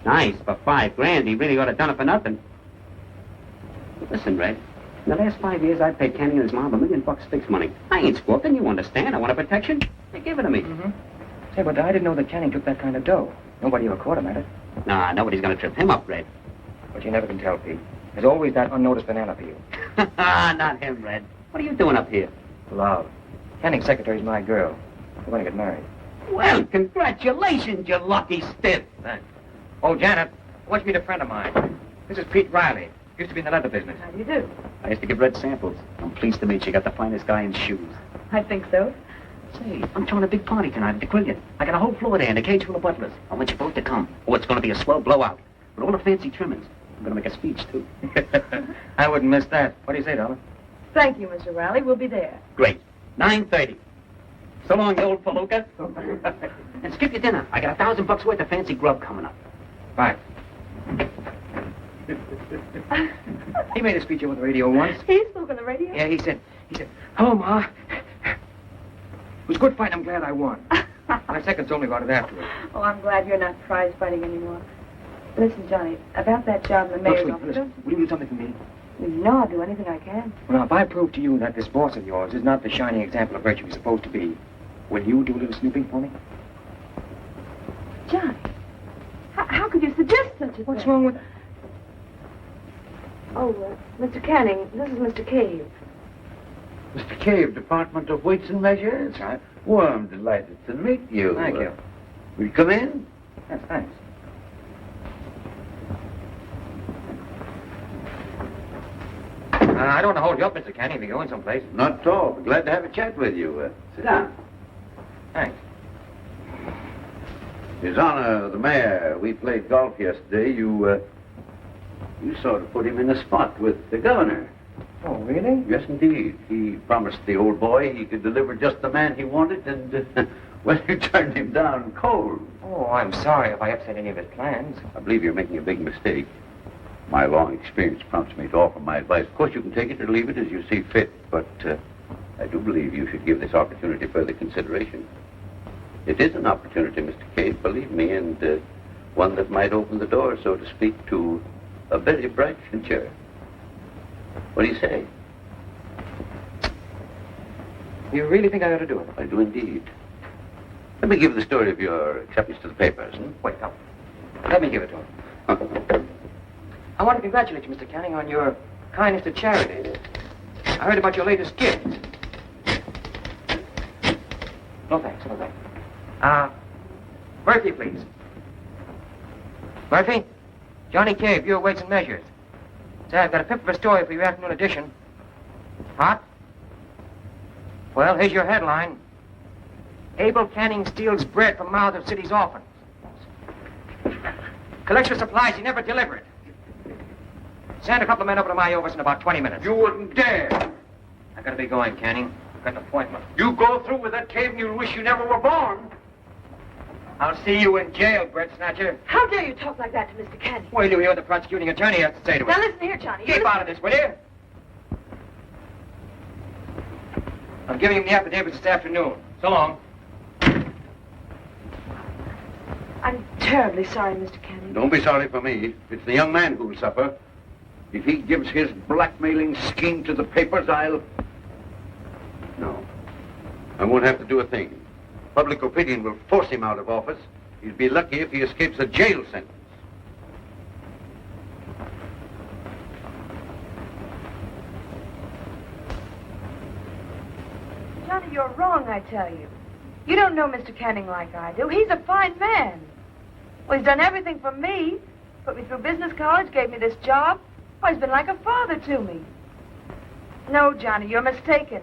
[SPEAKER 1] Nice, for $5,000. He really ought to have done it for nothing. Listen, Red. In the last 5 years, I've paid Canning and his mom $1 million fixed money. I ain't squawking, you understand. I want a protection. They give it to me.
[SPEAKER 6] Say, but I didn't know that Canning took that kind of dough. Nobody ever caught him at it.
[SPEAKER 1] Nah, nobody's going to trip him up, Red.
[SPEAKER 6] But you never can tell, Pete. There's always that unnoticed banana peel.
[SPEAKER 1] Not him, Red. What are you doing up here?
[SPEAKER 6] Love. Canning's secretary's my girl. We're going to get married.
[SPEAKER 1] Well, congratulations, you lucky stiff.
[SPEAKER 6] Thanks. Oh, Janet, I want you to meet a friend of mine. This is Pete Riley. Used to be in the leather business.
[SPEAKER 9] How do you do?
[SPEAKER 1] I used to give Red samples. I'm pleased to meet you. Got the finest guy in shoes.
[SPEAKER 9] I think so.
[SPEAKER 1] Say, I'm throwing a big party tonight at the Quillian. I got a whole floor there and a cage full of butlers. I want you both to come. Oh, it's going to be a swell blowout. With all the fancy trimmings. I'm going to make a speech, too.
[SPEAKER 6] I wouldn't miss that. What do you say, darling?
[SPEAKER 9] Thank you, Mr. Riley. We'll be there.
[SPEAKER 1] Great. 9:30. So long, you old palooka. And skip your dinner. I got $1,000 worth of fancy grub coming up.
[SPEAKER 6] Bye. He made a speech over the radio once.
[SPEAKER 9] He spoke on the radio?
[SPEAKER 6] Yeah, he said, hello, Ma. It was good fight. I'm glad I won. My seconds only got it afterwards.
[SPEAKER 9] Oh, I'm glad you're not prize fighting anymore. Listen, Johnny, about that job in the mayor's office.
[SPEAKER 6] Listen, will you do something for me?
[SPEAKER 9] You know I'll do anything I can.
[SPEAKER 6] Well, now, if I prove to you that this boss of yours is not the shining example of virtue he's supposed to be, will you do a little snooping for me?
[SPEAKER 9] Johnny, how could you suggest such a thing?
[SPEAKER 6] What's wrong with...
[SPEAKER 9] Oh, Mr. Canning, this is Mr. Cave.
[SPEAKER 10] Mr. Cave, Department of Weights and Measures?
[SPEAKER 6] That's right.
[SPEAKER 10] Well, I'm delighted to meet you.
[SPEAKER 6] Thank you.
[SPEAKER 10] Will you come in?
[SPEAKER 6] Yes, thanks. I don't want to hold you up, Mr. Canning, if you're going someplace.
[SPEAKER 10] Not at all. Glad to have a chat with you. Sit down.
[SPEAKER 6] Thanks.
[SPEAKER 10] His Honor, the mayor, we played golf yesterday. You sort of put him in a spot with the governor.
[SPEAKER 6] Oh, really?
[SPEAKER 10] Yes, indeed. He promised the old boy he could deliver just the man he wanted, and, well, you turned him down cold.
[SPEAKER 6] Oh, I'm sorry if I upset any of his plans.
[SPEAKER 10] I believe you're making a big mistake. My long experience prompts me to offer my advice. Of course, you can take it or leave it as you see fit, but I do believe you should give this opportunity further consideration. It is an opportunity, Mr. Cave, believe me, and one that might open the door, so to speak, to a very bright future. What do you say?
[SPEAKER 6] You really think I ought to do it?
[SPEAKER 10] I do indeed. Let me give the story of your acceptance to the papers.
[SPEAKER 6] Wait, no. Let me give it to him. I want to congratulate you, Mr. Canning, on your kindness to charity. I heard about your latest gift. No thanks, no thanks. Murphy, please. Murphy? Johnny Cave, your Weights and Measures. Say, I've got a pip of a story for your afternoon edition. Hot? Well, here's your headline. Abel Canning steals bread from mouths of city's orphans. Collects your supplies he never delivered. Send a couple of men over to my office in about 20 minutes.
[SPEAKER 10] You wouldn't dare.
[SPEAKER 6] I gotta be going, Canning. I've got an appointment.
[SPEAKER 10] You go through with that cave and you'll wish you never were born.
[SPEAKER 6] I'll see you in jail, bread snatcher.
[SPEAKER 9] How dare you talk like that to Mr. Canning?
[SPEAKER 6] Wait till you hear what the prosecuting attorney has to say to
[SPEAKER 9] Now
[SPEAKER 6] us.
[SPEAKER 9] listen here, Johnny.
[SPEAKER 6] Keep out of this, will you? I'm giving him the affidavit this afternoon. So long.
[SPEAKER 9] I'm terribly sorry, Mr. Canning.
[SPEAKER 10] Don't be sorry for me. It's the young man who'll suffer. If he gives his blackmailing scheme to the papers, No. I won't have to do a thing. Public opinion will force him out of office. He'll be lucky if he escapes a jail sentence.
[SPEAKER 9] Johnny, you're wrong, I tell you. You don't know Mr. Canning like I do. He's a fine man. Well, he's done everything for me. Put me through business college, gave me this job. Oh, he's been like a father to me. No, Johnny, you're mistaken.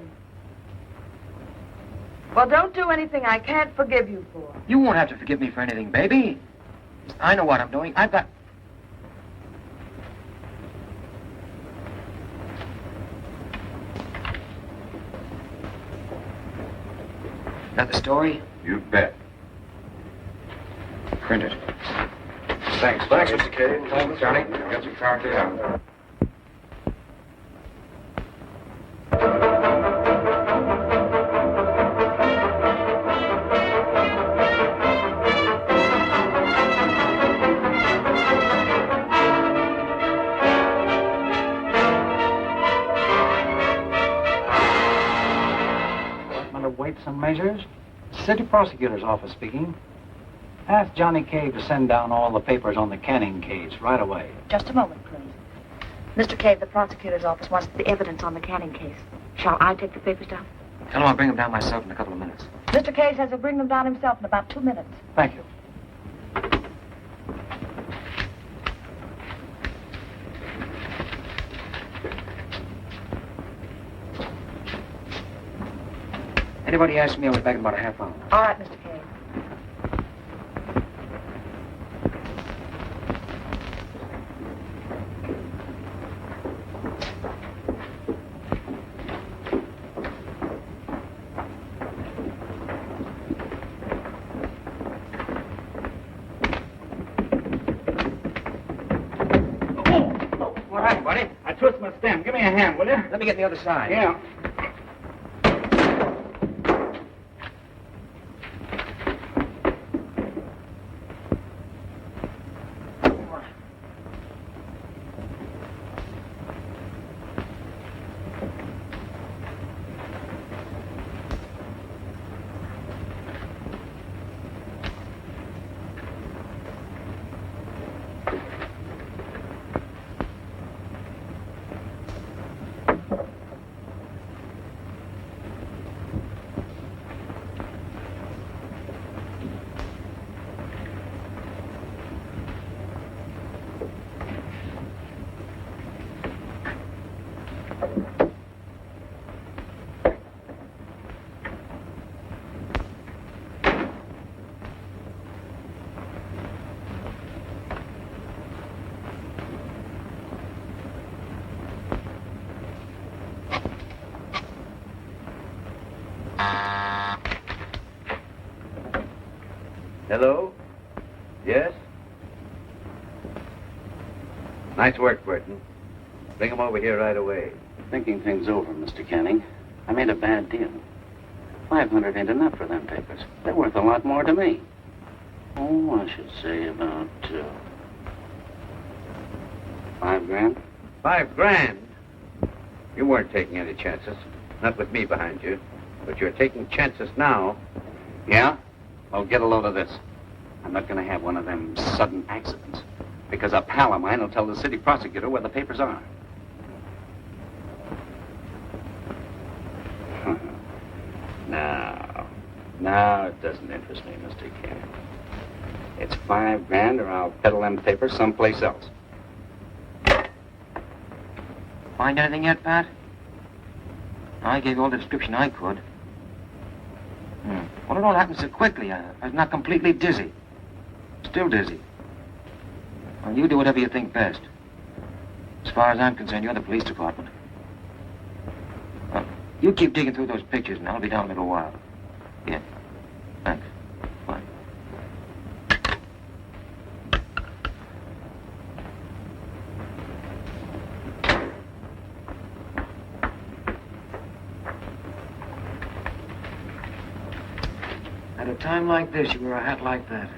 [SPEAKER 9] Well, don't do anything I can't forgive you for.
[SPEAKER 6] You won't have to forgive me for anything, baby. I know what I'm doing. I've got... That the story?
[SPEAKER 13] You bet.
[SPEAKER 6] Print it.
[SPEAKER 13] Thanks, Mr. Cave.
[SPEAKER 6] Thanks, Johnny. Got some Clarke here.
[SPEAKER 1] Weights and measures? City Prosecutor's Office speaking. Ask Johnny Cave to send down all the papers on the Canning case right away.
[SPEAKER 5] Just a moment, please. Mr. Cave, the prosecutor's office wants the evidence on the Canning case. Shall I take the papers down?
[SPEAKER 6] Tell him I'll bring them down myself in a couple of minutes.
[SPEAKER 4] Mr. Cave says he'll bring them down himself in about 2 minutes.
[SPEAKER 1] Thank you.
[SPEAKER 6] Anybody asks me, I'll be back in about a half hour.
[SPEAKER 5] All right, Mr. Cave.
[SPEAKER 6] All right, buddy.
[SPEAKER 12] I twist my stem. Give me a hand, will you?
[SPEAKER 6] Let me get the other side.
[SPEAKER 12] Yeah.
[SPEAKER 10] Hello? Yes? Nice work, Burton. Bring him over here right away.
[SPEAKER 15] Thinking things over, Mr. Canning, I made a bad deal. 500 ain't enough for them papers. They're worth a lot more to me. Oh, I should say about, 5 grand.
[SPEAKER 10] 5 grand? You weren't taking any chances. Not with me behind you. But you're taking chances now.
[SPEAKER 15] Yeah? Well, get a load of this. I'm not going to have one of them sudden accidents. Because a pal of mine will tell the city prosecutor where the papers are. Now, it doesn't interest me, Mr. Canning. It's 5 grand or I'll peddle them papers someplace else.
[SPEAKER 6] Find anything yet, Pat? I gave you all the description I could. Well, it all happened so quickly. I was not completely dizzy. Still dizzy. Well, you do whatever you think best. As far as I'm concerned, you're the police department. Well, you keep digging through those pictures, and I'll be down in a little while. Yeah. Thanks. Bye. At a time like this, you wear a hat like that.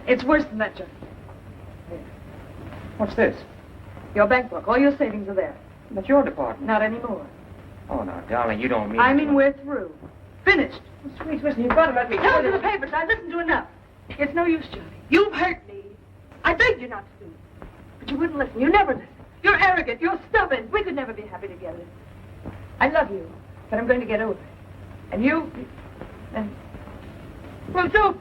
[SPEAKER 3] It's worse than that, Johnny.
[SPEAKER 6] What's this?
[SPEAKER 3] Your bank book. All your savings are there.
[SPEAKER 6] That's your department.
[SPEAKER 3] Not anymore.
[SPEAKER 6] Oh, now, darling, you don't mean...
[SPEAKER 3] I mean, we're through. Finished.
[SPEAKER 6] Oh, sweet, listen, you've got to let me...
[SPEAKER 3] Tell it to the papers. I've listened to enough. It's no use, Johnny. You've hurt me. I begged you not to do it. But you wouldn't listen. You never listen. You're arrogant. You're stubborn. We could never be happy together. I love you, but I'm going to get over it. And you... And... Well, so...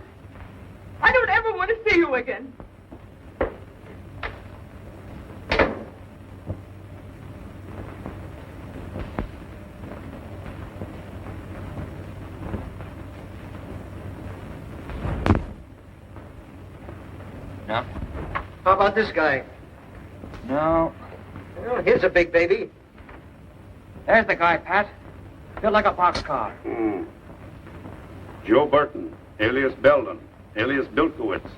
[SPEAKER 3] I don't ever want to see you again.
[SPEAKER 6] No?
[SPEAKER 1] How about this guy?
[SPEAKER 6] No.
[SPEAKER 1] Well, here's a big baby.
[SPEAKER 6] There's the guy, Pat. Built like a boxcar.
[SPEAKER 13] Joe Burton, alias Belden, alias Bilkowitz,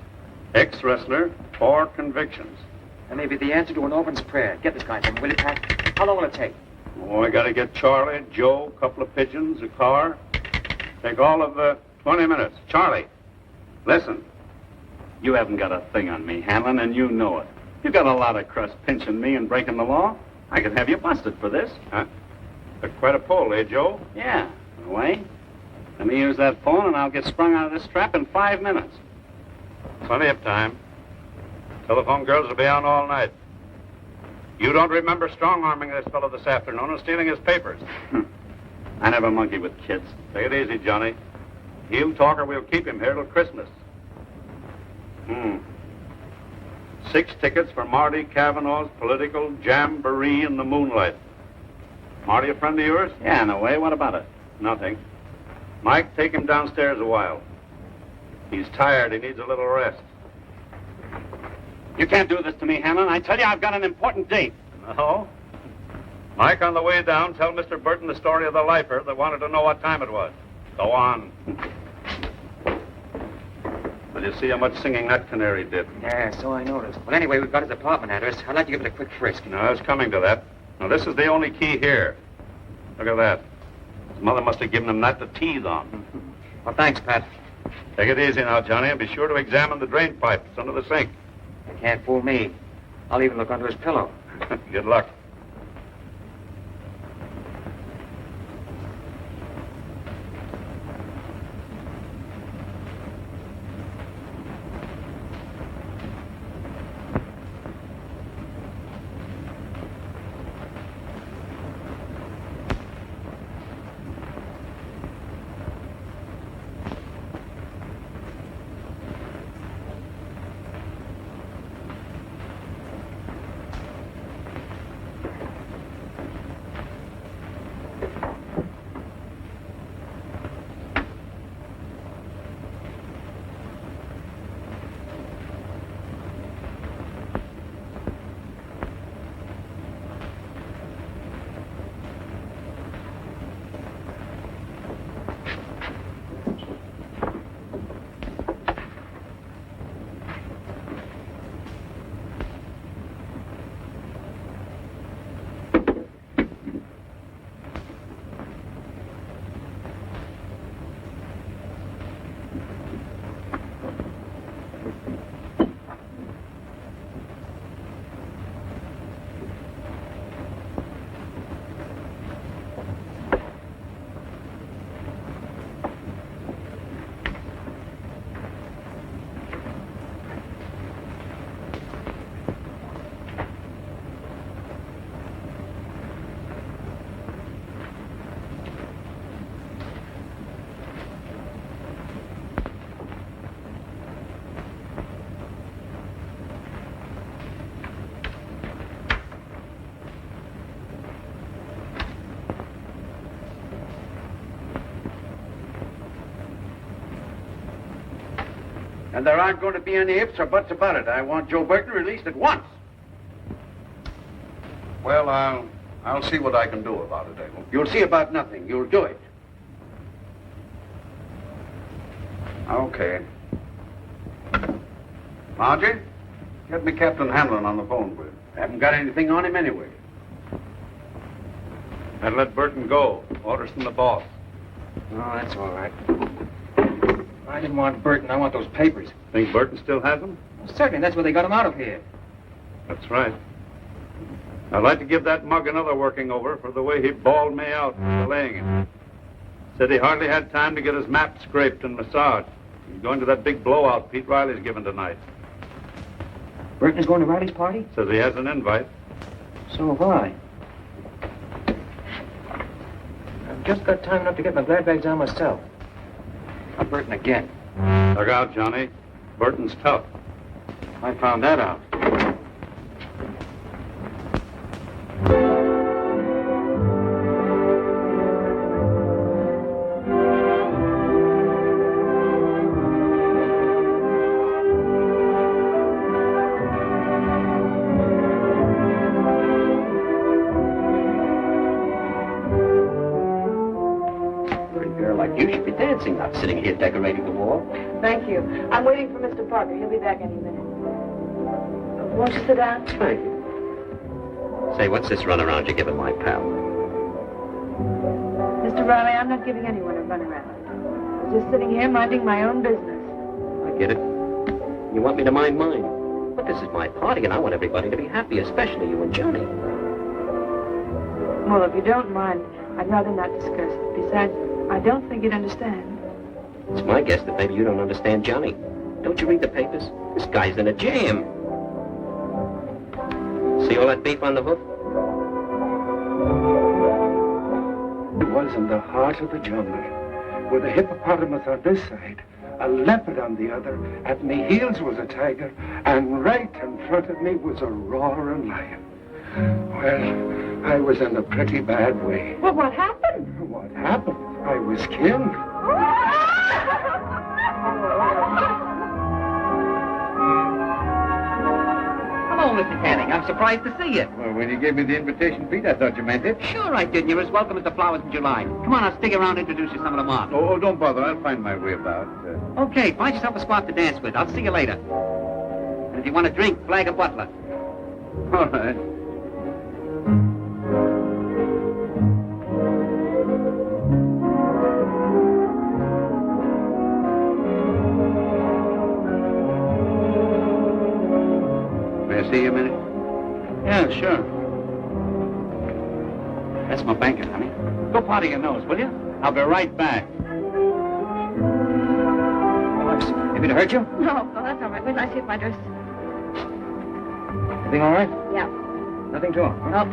[SPEAKER 13] ex-wrestler, 4 convictions.
[SPEAKER 6] That may be the answer to an orphan's prayer. Get this guy from Willie, Pat. How long will it take?
[SPEAKER 13] Oh, I gotta get Charlie, Joe, a couple of pigeons, a car. Take all of 20 minutes. Charlie, listen. You haven't got a thing on me, Hanlon, and you know it. You got a lot of crust pinching me and breaking the law. I could have you busted for this. Huh? Took quite a pull, eh, Joe? Yeah, in a way. Let me use that phone and I'll get sprung out of this trap in 5 minutes. Plenty of time. Telephone girls will be on all night. You don't remember strong-arming this fellow this afternoon and stealing his papers. I never monkey with kids. Take it easy, Johnny. He'll talk or we'll keep him here till Christmas. 6 tickets for Marty Cavanaugh's political jamboree in the moonlight. Marty a friend of yours? Yeah, in a way. What about it? Nothing. Mike, take him downstairs a while. He's tired. He needs a little rest. You can't do this to me, Hanlon. I tell you, I've got an important date. No? Mike, on the way down, tell Mr. Burton the story of the lifer that wanted to know what time it was. Go on. Well, you see how much singing that canary did?
[SPEAKER 6] Yeah, so I noticed. Well, anyway, we've got his apartment address. I'd like to give it a quick frisk.
[SPEAKER 13] No, I was coming to that. Now, this is the only key here. Look at that. His mother must have given him that to tease on.
[SPEAKER 6] Well, thanks, Pat.
[SPEAKER 13] Take it easy now, Johnny, and be sure to examine the drain pipes under the sink.
[SPEAKER 6] You can't fool me. I'll even look under his pillow.
[SPEAKER 13] Good luck.
[SPEAKER 10] And there aren't going to be any ifs or buts about it. I want Joe Burton released at once.
[SPEAKER 13] Well, I'll see what I can do about it, Abel.
[SPEAKER 10] You'll see about nothing. You'll do it.
[SPEAKER 13] Okay. Margie, get me Captain Hanlon on the phone, please.
[SPEAKER 10] Haven't got anything on him anyway.
[SPEAKER 13] And let Burton go. Orders from the boss.
[SPEAKER 6] Oh, that's all right. I didn't want Burton. I want those papers.
[SPEAKER 13] Think Burton still has them?
[SPEAKER 6] Well, certainly. That's where they got him out of here.
[SPEAKER 12] That's right. I'd like to give that mug another working over for the way he bawled me out for delaying it. Said he hardly had time to get his map scraped and massaged. He's going to that big blowout Pete Riley's giving tonight.
[SPEAKER 6] Burke is going to Riley's party?
[SPEAKER 12] Says he has an invite.
[SPEAKER 6] So have I. I've just got time enough to get my glad bags on myself. I'm Burton again.
[SPEAKER 12] Look out, Johnny. Burton's tough.
[SPEAKER 6] I found that out.
[SPEAKER 15] Not sitting here decorating the wall.
[SPEAKER 9] Thank you. I'm waiting for Mr. Parker. He'll be back any minute. Won't you sit down?
[SPEAKER 15] Thank you. Say, what's this runaround you're giving my pal?
[SPEAKER 9] Mr. Riley, I'm not giving anyone a runaround. I'm just sitting here minding my own business.
[SPEAKER 15] I get it. You want me to mind mine. But this is my party, and I want everybody to be happy, especially you and Johnny.
[SPEAKER 9] Well, if you don't mind, I'd rather not discuss it. Besides, I don't think you'd understand.
[SPEAKER 15] It's my guess that maybe you don't understand Johnny. Don't you read the papers? This guy's in a jam. See all that beef on the hoof?
[SPEAKER 7] It was in the heart of the jungle, with a hippopotamus on this side, a leopard on the other. At me heels was a tiger, and right in front of me was a roaring lion. Well, I was in a pretty bad way.
[SPEAKER 4] Well, what happened?
[SPEAKER 7] What happened? I was killed.
[SPEAKER 16] Hello, Mr. Canning. I'm surprised to see you.
[SPEAKER 10] Well, when you gave me the invitation, Pete, I thought you meant it.
[SPEAKER 16] Sure I did. You're as welcome as the flowers in July. Come on, I'll stick around and introduce you to some of the mob.
[SPEAKER 10] Oh, don't bother. I'll find my way about.
[SPEAKER 16] Okay, find yourself a spot to dance with. I'll see you later. And if you want a drink, flag a butler.
[SPEAKER 10] All right. See you a minute?
[SPEAKER 16] Yeah, sure. That's my banker, honey. Go powder your nose, will you? I'll be right back.
[SPEAKER 6] Maybe to hurt you?
[SPEAKER 4] No, that's all right. Wait till I see if my dress...
[SPEAKER 6] Everything all right?
[SPEAKER 4] Yeah.
[SPEAKER 6] Nothing to it?
[SPEAKER 4] Nope.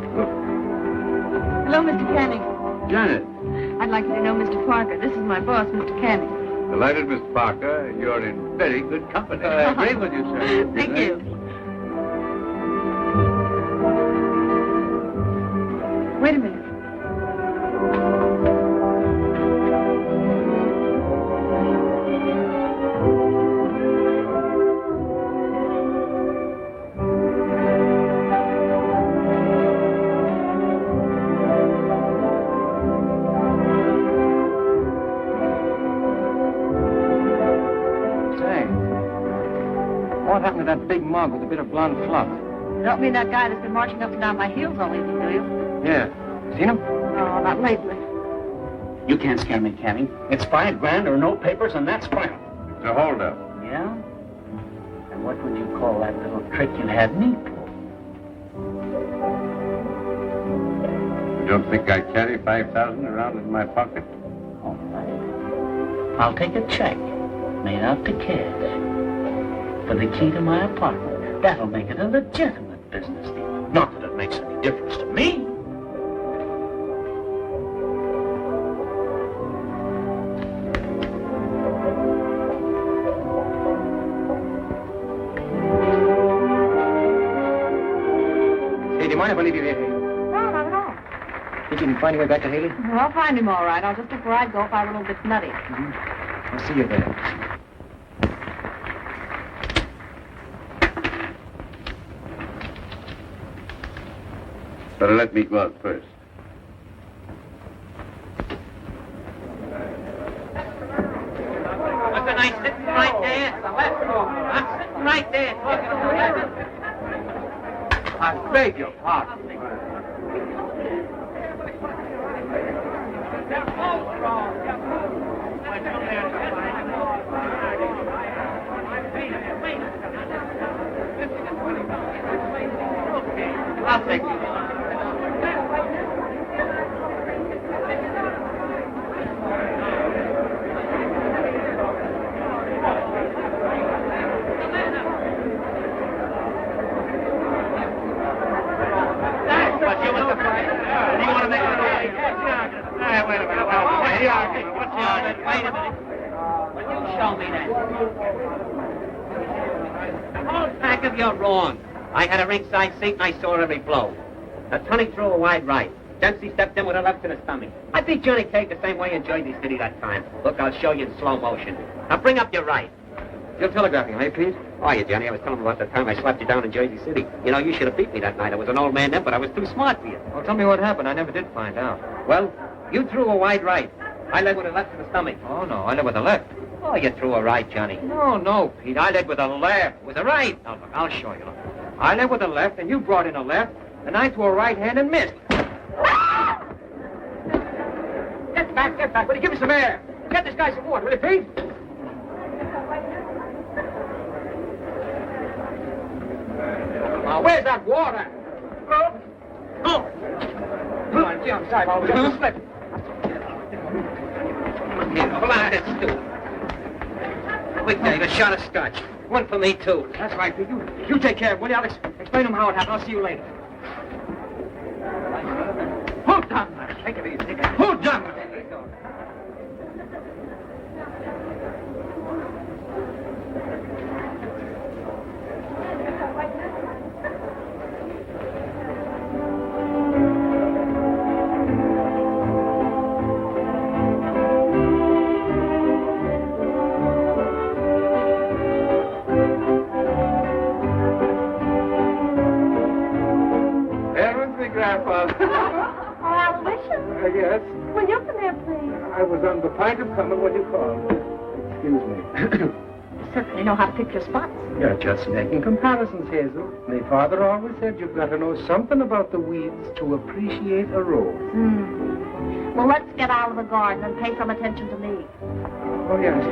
[SPEAKER 4] Hello, Mr. Canning.
[SPEAKER 10] Janet.
[SPEAKER 9] I'd like you to know Mr. Parker. This is my boss, Mr. Cagney.
[SPEAKER 10] Delighted, Mr. Parker. You're in very good company. I agree with you, sir.
[SPEAKER 9] Thank you. Wait a minute.
[SPEAKER 6] Say, what happened to that big mug with a bit of blonde fluff?
[SPEAKER 4] You don't mean that guy that's been marching up and down my heels all evening, do you?
[SPEAKER 6] Yeah. Seen him?
[SPEAKER 4] No, not lately.
[SPEAKER 16] You can't scare me, Canning. It's $5,000 or no papers, and that's final.
[SPEAKER 10] It's a holdup.
[SPEAKER 16] Yeah? And what would you call that little trick you had me pull?
[SPEAKER 10] You don't think I carry 5,000 around in my pocket?
[SPEAKER 16] All right. I'll take a check made out to cash for the key to my apartment. That'll make it a legitimate business deal. Not that it makes any difference to me.
[SPEAKER 6] Hey, do you mind if I leave you here, Haley?
[SPEAKER 4] No, not at all.
[SPEAKER 6] Think you can find your way back to Haley?
[SPEAKER 4] Well, I'll find him all right. I'll just look where I'd go if I were a little bit nutty.
[SPEAKER 6] I'll see you there.
[SPEAKER 10] Better let me go out first.
[SPEAKER 16] Look at I sitting right there at the left. I'm sitting right there talking to the left. I beg your pardon.
[SPEAKER 15] I'll take it.
[SPEAKER 17] Wait a minute. Will you show me that? Hold back if you're wrong. I had a ringside seat and I saw every blow. Tony threw a wide right. Dempsey stepped in with a left to the stomach. I beat Johnny Cage the same way in Jersey City that time. Look, I'll show you in slow motion. Now bring up your right.
[SPEAKER 6] You're telegraphing, are you, Pete?
[SPEAKER 17] Oh, yeah, Johnny, I was telling him about the time I slapped you down in Jersey City. You know, you should have beat me that night. I was an old man then, but I was too smart for you.
[SPEAKER 6] Well, tell me what happened. I never did find out.
[SPEAKER 17] Well, you threw a wide right. I led with a left to the stomach.
[SPEAKER 6] Oh, no, I led with the left.
[SPEAKER 17] Oh, you threw a right, Johnny.
[SPEAKER 6] No, Pete. I led with the left. It was a right. Now, look, I'll show you. Look. I led with the left, and you brought in a left, and I threw a right hand and missed. Get back. Will you give me some air? Get this guy some water, will you, Pete? Now, where's that water? Oh! Come on, Jim, I'm sorry, I was going to slip.
[SPEAKER 17] Here, pull out that stool. Quick, Dave, a shot of scotch. One for me, too.
[SPEAKER 6] That's right, Pete. You take care of it, will you, Alex? Explain to him how it happened. I'll see you later. Hold on, man. Take it easy. Hold on.
[SPEAKER 7] Yes?
[SPEAKER 4] Will you come here, please?
[SPEAKER 7] I was on the point of coming when you called. Excuse me.
[SPEAKER 4] You certainly know how to pick your spots.
[SPEAKER 7] You're just making comparisons, Hazel. My father always said you've got to know something about the weeds to appreciate a rose.
[SPEAKER 4] Well, let's get out of the garden and pay some attention to me.
[SPEAKER 7] Oh, yes.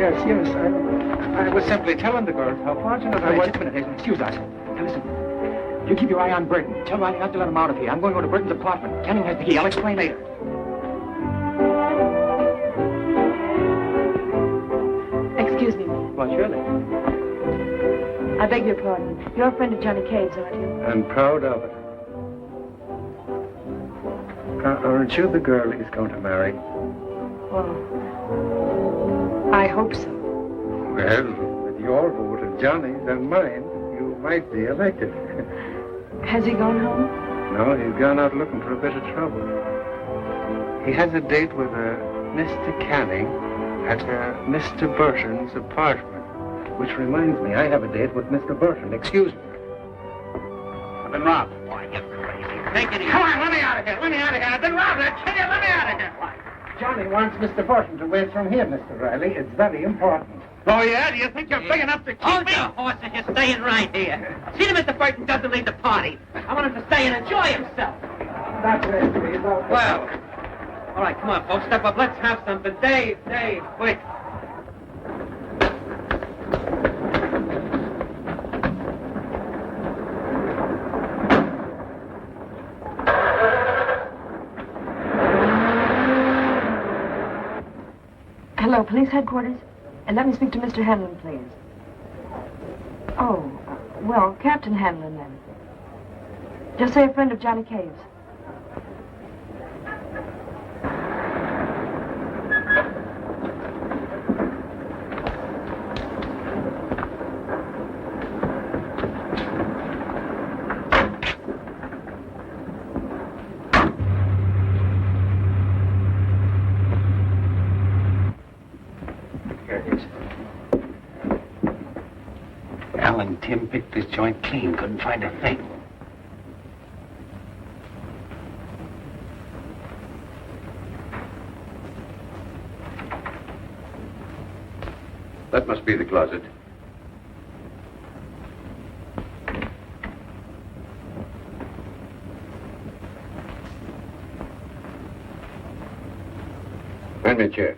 [SPEAKER 7] I was simply telling the girls how fortunate I was.
[SPEAKER 6] Just a minute, Hazel. Excuse us. Now, listen. You keep your eye on Burton. Tell Riley not to let him out of here. I'm going to go to Burton's apartment. Canning has the key. I'll explain later.
[SPEAKER 3] Excuse me.
[SPEAKER 7] Well, surely.
[SPEAKER 3] I beg your pardon. You're a friend of Johnny Cade's, aren't you?
[SPEAKER 7] I'm proud of it. Aren't you the girl he's going to marry?
[SPEAKER 3] Well, I hope so.
[SPEAKER 7] Well, with your vote and Johnny's and mine, you might be elected.
[SPEAKER 3] Has he gone home?
[SPEAKER 7] No, he's gone out looking for a bit of trouble. He has a date with Mr. Canning at Mr. Burton's apartment. Which reminds me, I have a date with Mr. Burton. Excuse me.
[SPEAKER 15] I've been robbed.
[SPEAKER 17] Why, you're crazy. Take it easy.
[SPEAKER 15] Come on, let me out of here. I've been robbed. I tell you, let me out of here. Why?
[SPEAKER 7] Johnny wants Mr. Burton to wait from here, Mr. Riley. It's very important.
[SPEAKER 15] Oh, yeah? Do you think you're big enough to keep
[SPEAKER 17] Hold
[SPEAKER 15] me?
[SPEAKER 17] your horses. You're staying right here. See that Mr. Burton doesn't leave the party. I want him to stay and enjoy himself.
[SPEAKER 7] That's it, please.
[SPEAKER 17] Well, all right, come on, folks. Step up. Let's have something. Dave, quick.
[SPEAKER 3] Hello, police headquarters? And let me speak to Mr. Hanlon, please. Oh, well, Captain Hanlon, then. Just say a friend of Johnny Cade's.
[SPEAKER 16] Al and Tim picked this joint clean, couldn't find a thing.
[SPEAKER 10] That must be the closet. Find me a chair.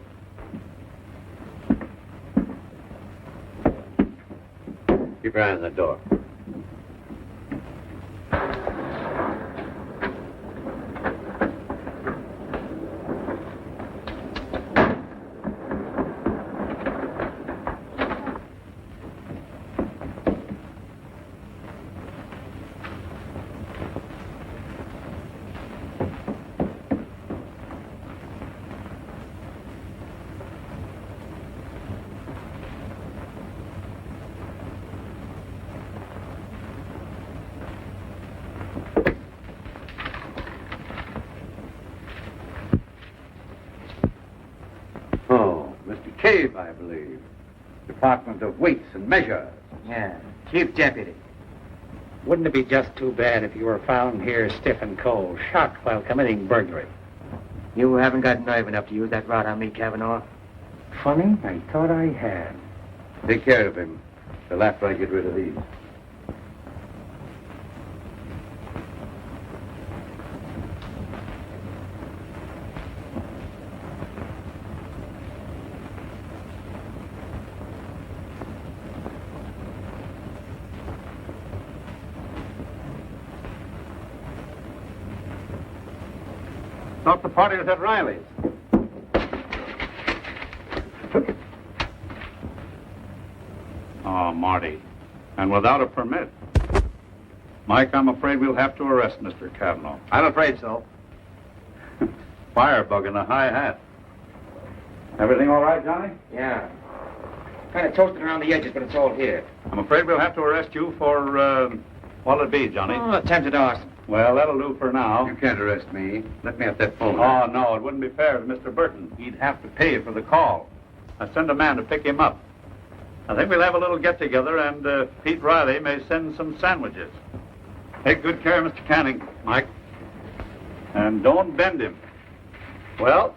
[SPEAKER 10] Keep your eye on that door. I believe. Department of Weights and Measures.
[SPEAKER 1] Yeah, chief deputy.
[SPEAKER 16] Wouldn't it be just too bad if you were found here stiff and cold, shot while committing burglary?
[SPEAKER 6] You haven't got nerve enough to use that rod on me, Kavanaugh.
[SPEAKER 16] Funny, I thought I had.
[SPEAKER 10] Take care of him till after I get rid of these.
[SPEAKER 12] Thought the party was at Riley's. Oh, Marty. And without a permit. Mike, I'm afraid we'll have to arrest Mr. Kavanaugh.
[SPEAKER 8] I'm afraid so.
[SPEAKER 12] Firebug in a high hat. Everything all right, Johnny?
[SPEAKER 6] Yeah. Kind of toasted around the edges, but it's all here.
[SPEAKER 12] I'm afraid we'll have to arrest you for, what'll it be, Johnny?
[SPEAKER 6] Oh, attempted arson.
[SPEAKER 12] Well, that'll do for now.
[SPEAKER 10] You can't arrest me. Let me have that phone.
[SPEAKER 12] Oh, no, it wouldn't be fair to Mr. Burton. He'd have to pay for the call. I send a man to pick him up. I think we'll have a little get-together, and Pete Riley may send some sandwiches. Take good care, Mr. Canning, Mike. And don't bend him. Well,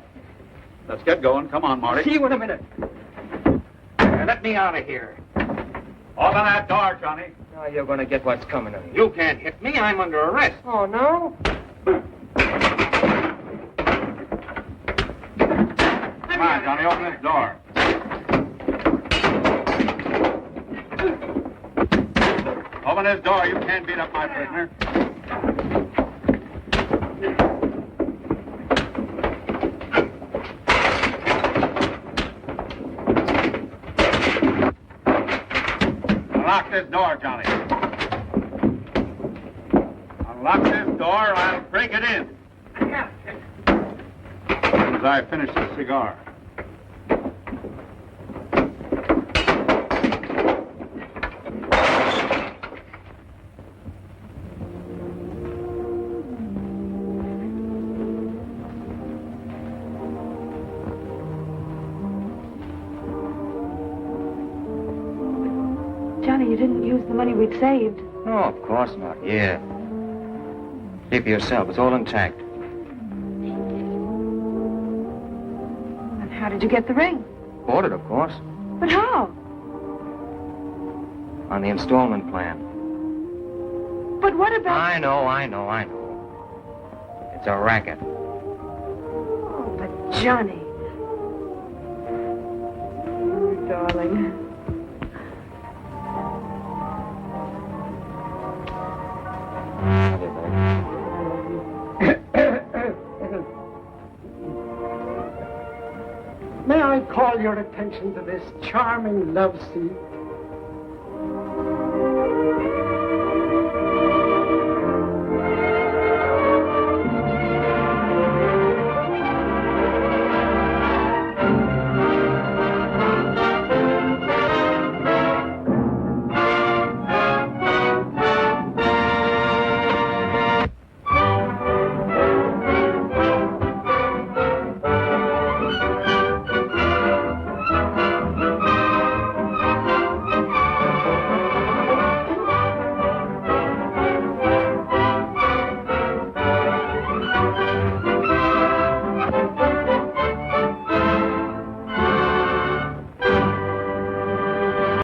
[SPEAKER 12] let's get going. Come on, Marty.
[SPEAKER 16] See you in a minute. Let me out of here.
[SPEAKER 12] Open that door, Johnny.
[SPEAKER 6] Now you're going to get what's coming of you.
[SPEAKER 16] You can't hit me. I'm under arrest.
[SPEAKER 6] Oh, no?
[SPEAKER 12] Come on, Johnny, open this door. Open this door. You can't beat up my prisoner. Unlock this door, Johnny. Unlock this door, or I'll break it in. As soon as I finish this cigar.
[SPEAKER 9] Johnny, you didn't use the money we'd saved.
[SPEAKER 6] No, of course not. Yeah. Keep it yourself. It's all intact.
[SPEAKER 9] And how did you get the ring?
[SPEAKER 6] Bought it, of course.
[SPEAKER 9] But how?
[SPEAKER 6] On the installment plan.
[SPEAKER 9] But what about...
[SPEAKER 6] I know. It's a racket.
[SPEAKER 9] Oh, but Johnny. Oh, darling.
[SPEAKER 14] May I call your attention to this charming love scene?